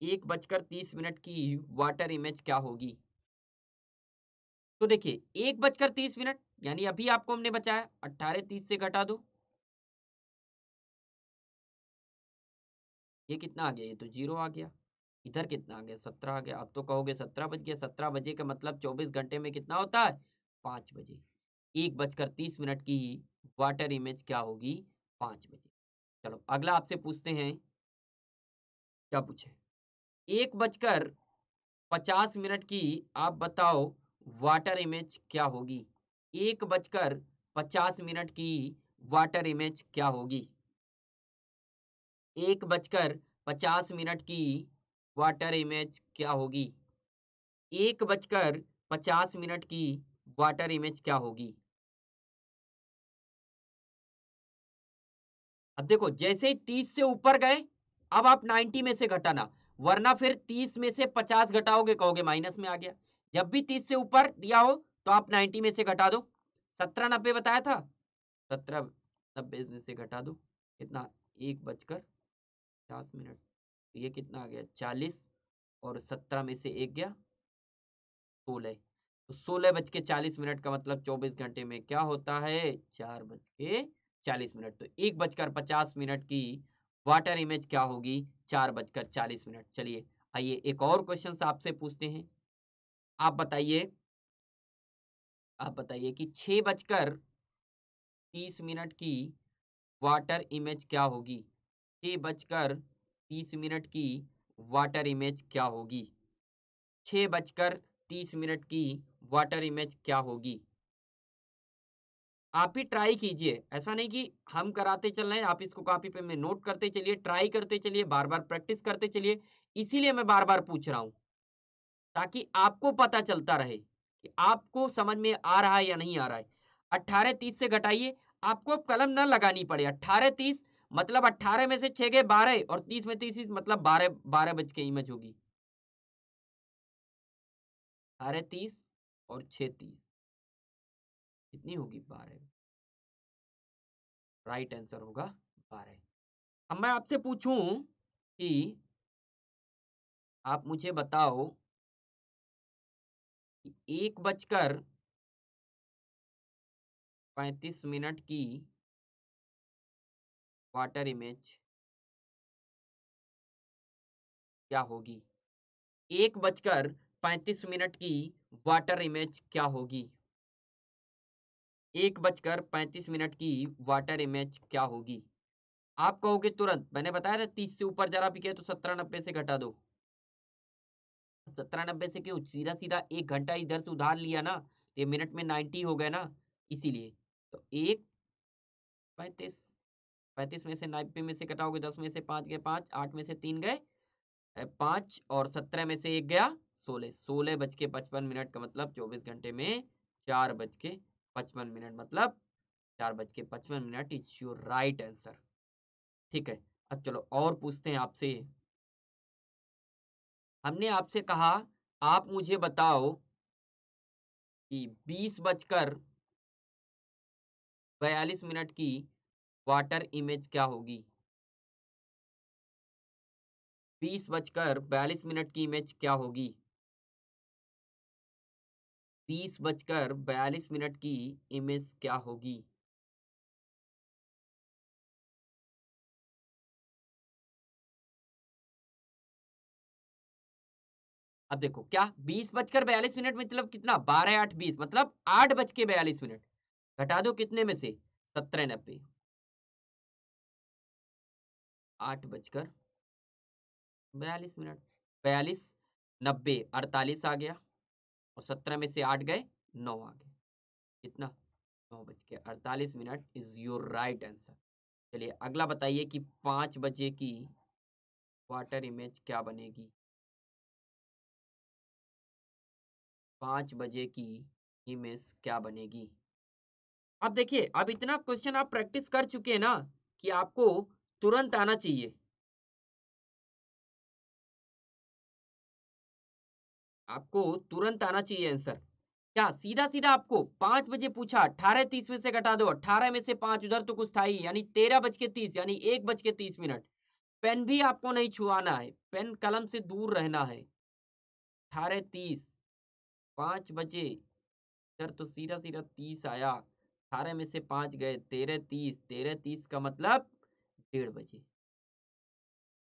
1:30 की वाटर इमेज क्या होगी? तो देखिए 1:30 यानी अभी आपको हमने बचाया 18:30 से घटा दो, ये कितना आ गया? ये तो 0 आ गया। इधर कितना आ गया? 17 आ गया। अब तो कहोगे 17 बज गया, 17 बजे का मतलब 24 घंटे में कितना होता है? 5 बजे। 1:30 की वाटर इमेज क्या होगी? 5 बजे। चलो अगला आपसे पूछते हैं, क्या पूछे? 1:50 की आप बताओ वाटर इमेज क्या होगी? 1:50 की वाटर इमेज क्या होगी? 1:50 की वाटर इमेज क्या होगी? 1:50 की वाटर इमेज क्या होगी? अब देखो जैसे ही 30 से ऊपर गए, अब आप 90 में से घटाना, वरना फिर 30 में से 50 घटाओगे, कहोगे माइनस में आ गया। जब भी 30 से ऊपर दिया हो तो आप 90 में से घटा दो। 17:90 बताया था, 17:90 में से घटा दो, कितना? 1:50, ये कितना आ गया? 40, और 17 में से एक गया 16। तो 16:40 का मतलब 24 घंटे में क्या होता है? 4:40। तो 1:50 की वाटर इमेज क्या होगी? 4:40। चलिए आइए एक और क्वेश्चन आपसे पूछते हैं। आप बताइए, कि 6:30 की वाटर इमेज क्या होगी? 6:30 की वाटर इमेज क्या होगी? 6:30 की वाटर इमेज क्या होगी? आप ही ट्राई कीजिए, ऐसा नहीं कि हम कराते चल रहे हैं, आप इसको कॉपी पे में नोट करते चलिए, ट्राई करते चलिए, बार-बार प्रैक्टिस करते चलिए। इसीलिए मैं बार-बार पूछ रहा हूँ, ताकि आपको पता चलता रहे कि आपको समझ में आ रहा है या नहीं आ रहा है। 18:30 से घटाइए, आपको अब कलम ना लगानी पड़े। 18:30 मतलब 18 में से 6 गए 12, और 30 में 30 मतलब 12, 12 बज के इमेज होगी। 18:30 और 6:30 कितनी होगी? 12। राइट आंसर होगा 12। अब मैं आपसे पूछूं कि आप मुझे बताओ कि 1:35 की वाटर इमेज क्या होगी? 1:35 की वाटर इमेज क्या होगी? 1:35 की वाटर इमेज क्या होगी? आप कहोगे तुरंत, मैंने बताया था 30 से ऊपर जरा भी गए तो 17:90 से घटा दो। 17:90 से क्यों? सीधा सीधा 1 घंटा इधर से उधार लिया ना, तो ये मिनट में 90 हो गए ना, इसीलिए। तो 1:35, 35 में से 90 में से कटाओगे, 10 में से 5 गए 5, 8 में से 3 गए 5, और 17 में से एक गया 16। 16:55 का मतलब 24 घंटे में 4:55, मतलब 4:55 इज योर राइट आंसर। ठीक है, अब चलो और पूछते हैं आपसे। हमने आपसे कहा, आप मुझे बताओ कि 20:42 की वाटर इमेज क्या होगी? 20:42 की इमेज क्या होगी? 20:42 की इमेज क्या होगी? अब देखो क्या 20:42 मतलब कितना? 12 8 20 मतलब 8:42। घटा दो कितने में से? 17:90। 8:42, 42 90 48 आ गया, और 17 में से 8 गए 9 आ गए, कितना? 9:48 इज योर राइट आंसर। चलिए अगला बताइए कि 5 बजे की वाटर इमेज क्या बनेगी? 5 बजे की इमेज क्या बनेगी? अब देखिए, अब इतना क्वेश्चन आप प्रैक्टिस कर चुके हैं ना, कि आपको तुरंत आना चाहिए। आपको तुरंत आना चाहिए आंसर। क्या सीधा सीधा आपको 5 बजे पूछा, 18:30 में से घटा दो, 18 में से 5 उधर तो कुछ था ही, यानी 13:30 यानी 1:30 पेन भी आपको नहीं छुआना है, पेन कलम से दूर रहना है। 18:30 5 बजे, इधर तो सीधा सीधा 30 आया, 18 में से 5 गए, 13:30, 13:30 का मतलब 1:30 बजे,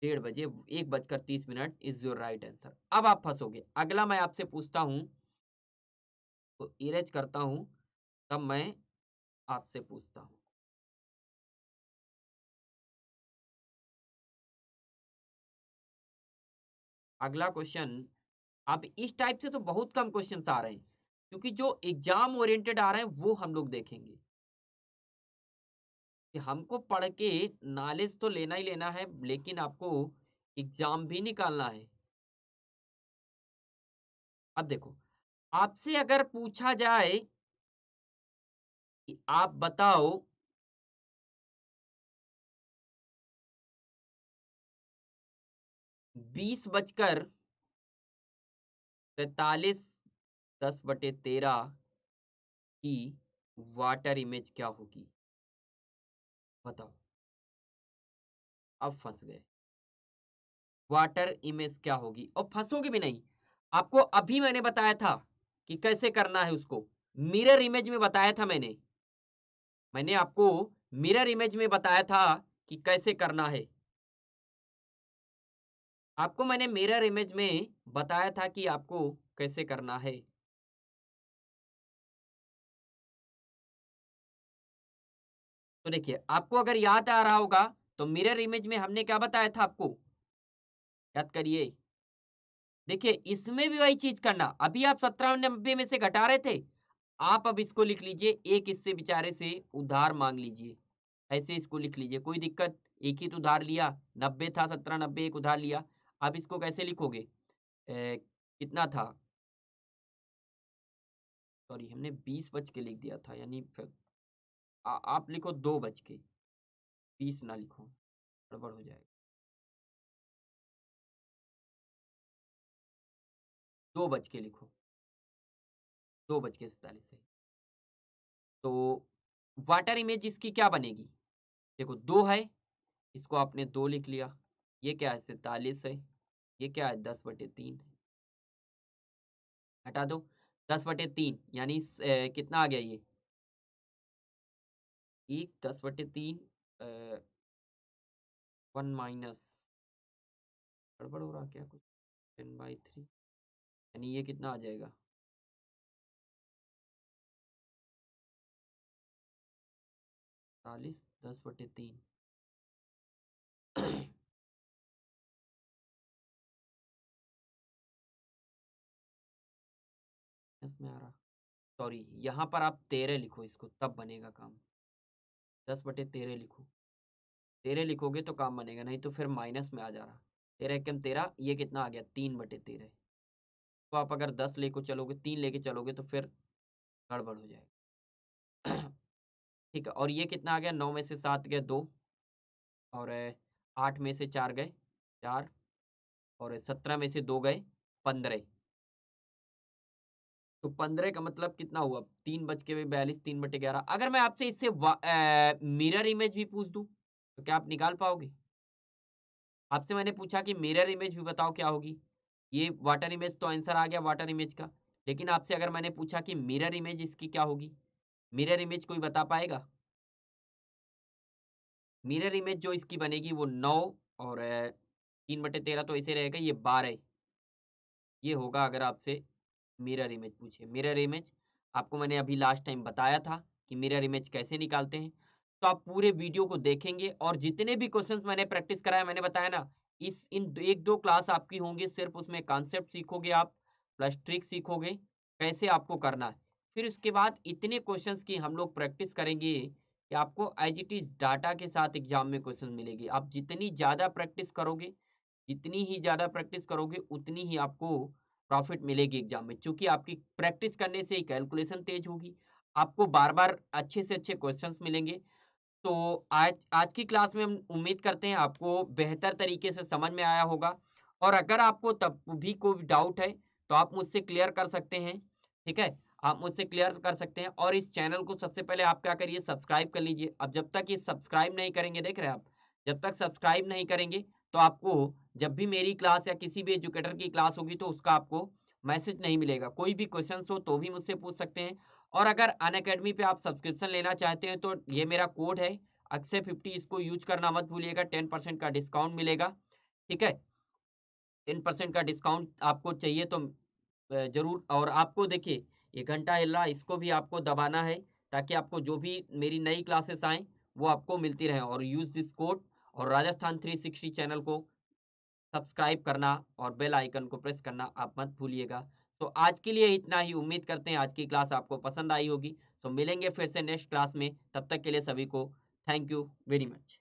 1:30, 1:30 इज योर राइट आंसर। अब आप फंसोगे। अगला मैं आपसे पूछता हूं, तो इरेज करता हूं, तब मैं आपसे पूछता हूं। अगला क्वेश्चन, अब इस टाइप से तो बहुत कम क्वेश्चंस आ रहे हैं, क्योंकि जो एग्जाम ओरिएंटेड आ रहे हैं वो हम लोग देखेंगे कि हमको पढ़ के नॉलेज तो लेना ही लेना है, लेकिन आपको एग्जाम भी निकालना है। अब देखो, आपसे अगर पूछा जाए कि आप बताओ 20:43, 10/13 की वाटर इमेज क्या होगी? बताओ। अब फंस गए। वाटर इमेज क्या होगी? और फंसोगे भी नहीं। आपको अभी मैंने बताया था कि कैसे करना है उसको। मिरर इमेज में बताया था मैंने। मैंने आपको मिरर इमेज में बताया था कि कैसे करना है। आपको मैंने मिरर इमेज में बताया था कि आपको कैसे करना है। तो देखिए, आपको अगर याद आ रहा होगा, तो मिरर इमेज में हमने क्या बताया था आपको? याद करिए। देखिए, इसमें भी वही चीज करना। अभी आप 17-90 में से घटा रहे थे, आप अब इसको लिख लीजिए, एक इससे बेचारे से उधार मांग लीजिए। ऐसे इसको लिख लीजिए, कोई दिक्कत। एक ही तो उधार लिया, 90 था, 17-90 एक उधार लिया। अब इसको कैसे लिखोगे? कितना था? सॉरी, हमने 20 बज के लिख दिया था, यानी फिर आप लिखो 2 बज के, 20 ना लिखो, गड़बड़ हो जाएगा। 2 बज के लिखो, 2:47 है। तो वाटर इमेज इसकी क्या बनेगी? देखो, 2 है, इसको आपने 2 लिख लिया। ये क्या है? 47 है। ये क्या है? 10/3 है। हटा दो, 10/3 यानी कितना आ गया ये? एक 10/3, 1 माइनस, गड़बड़ हो रहा क्या कुछ? 10/3 यानी ये कितना आ जाएगा? 40, 10/3 इसमें आ रहा। सॉरी, यहाँ पर आप 13 लिखो इसको, तब बनेगा काम। 10/13 लिखो। 13 लिखोगे तो काम बनेगा, नहीं तो फिर माइनस में आ जा रहा। 13 एकम 13, ये कितना आ गया? 3/13। तो आप अगर 10 लेके चलोगे, 3 लेके चलोगे तो फिर गड़बड़ हो जाएगा। ठीक है, और ये कितना आ गया? 9 में से 7 गए 2, और 8 में से 4 गए 4, और 17 में से 2 गए 15। तो 15 का मतलब कितना हुआ? 3:42, 3/11। अगर मैं आपसे इससे मिरर इमेज भी पूछ दूं, तो क्या आप निकाल पाओगे? आपसे मैंने पूछा कि मिरर इमेज भी बताओ क्या होगी। ये वाटर इमेज तो आंसर आ गया वाटर इमेज का, लेकिन आपसे अगर मैंने पूछा कि मिरर इमेज इसकी क्या होगी, मिरर इमेज कोई बता पाएगा? मिरर इमेज जो इसकी बनेगी वो 9, और 3/13 तो ऐसे रहेगा, ये 12, ये होगा अगर आपसे मिरर इमेज पूछे। मिरर इमेज आपको मैंने अभी लास्ट टाइम बताया था कि मिरर इमेज कैसे निकालते हैं। तो आप पूरे वीडियो को देखेंगे, और जितने भी क्वेश्चंस मैंने प्रैक्टिस कराया, मैंने बताया ना, इस इन 1-2 क्लास आपकी होंगी, सिर्फ उसमें कॉन्सेप्ट सीखोगे आप, प्लस ट्रिक सीखोगे कैसे आपको करना है। फिर उसके बाद इतने क्वेश्चंस की हम लोग प्रैक्टिस करेंगे कि आपको एज इट इज डाटा के साथ एग्जाम में क्वेश्चन मिलेगी। आप जितनी ज़्यादा प्रैक्टिस करोगे, जितनी ही ज़्यादा प्रैक्टिस करोगे, उतनी ही आपको प्रॉफिट मिलेगी एग्जाम में, क्योंकि आपकी प्रैक्टिस करने से ही कैलकुलेशन तेज होगी, आपको बार बार अच्छे से अच्छे क्वेश्चंस मिलेंगे। तो आज आज की क्लास में हम उम्मीद करते हैं आपको बेहतर तरीके से समझ में आया होगा, और अगर आपको तब भी कोई डाउट है तो आप मुझसे क्लियर कर सकते हैं। ठीक है, आप मुझसे क्लियर कर सकते हैं और इस चैनल को सबसे पहले आप क्या करिए सब्सक्राइब कर लीजिए। अब जब तक ये सब्सक्राइब नहीं करेंगे देख रहे हैं आप, जब तक सब्सक्राइब नहीं करेंगे तो आपको जब भी मेरी क्लास या किसी भी एजुकेटर की क्लास होगी तो उसका आपको मैसेज नहीं मिलेगा। कोई भी क्वेश्चंस हो तो भी मुझसे पूछ सकते हैं और अगर अनअकैडमी पे आप सब्सक्रिप्शन लेना चाहते हैं तो ये मेरा कोड है अक्षय 50 इसको यूज़ करना मत भूलिएगा 10% का डिस्काउंट मिलेगा, ठीक है? 10% का डिस्काउंट आपको चाहिए तो ज़रूर और आपको देखिए ये घंटा हिल रहा है इसको भी आपको दबाना है ताकि आपको जो भी मेरी नई क्लासेस आएँ वो आपको मिलती रहें और यूज़ दिस कोड और राजस्थान 360 चैनल को सब्सक्राइब करना और बेल आइकन को प्रेस करना आप मत भूलिएगा। तो आज के लिए इतना ही उम्मीद करते हैं आज की क्लास आपको पसंद आई होगी। तो मिलेंगे फिर से नेक्स्ट क्लास में, तब तक के लिए सभी को थैंक यू वेरी मच।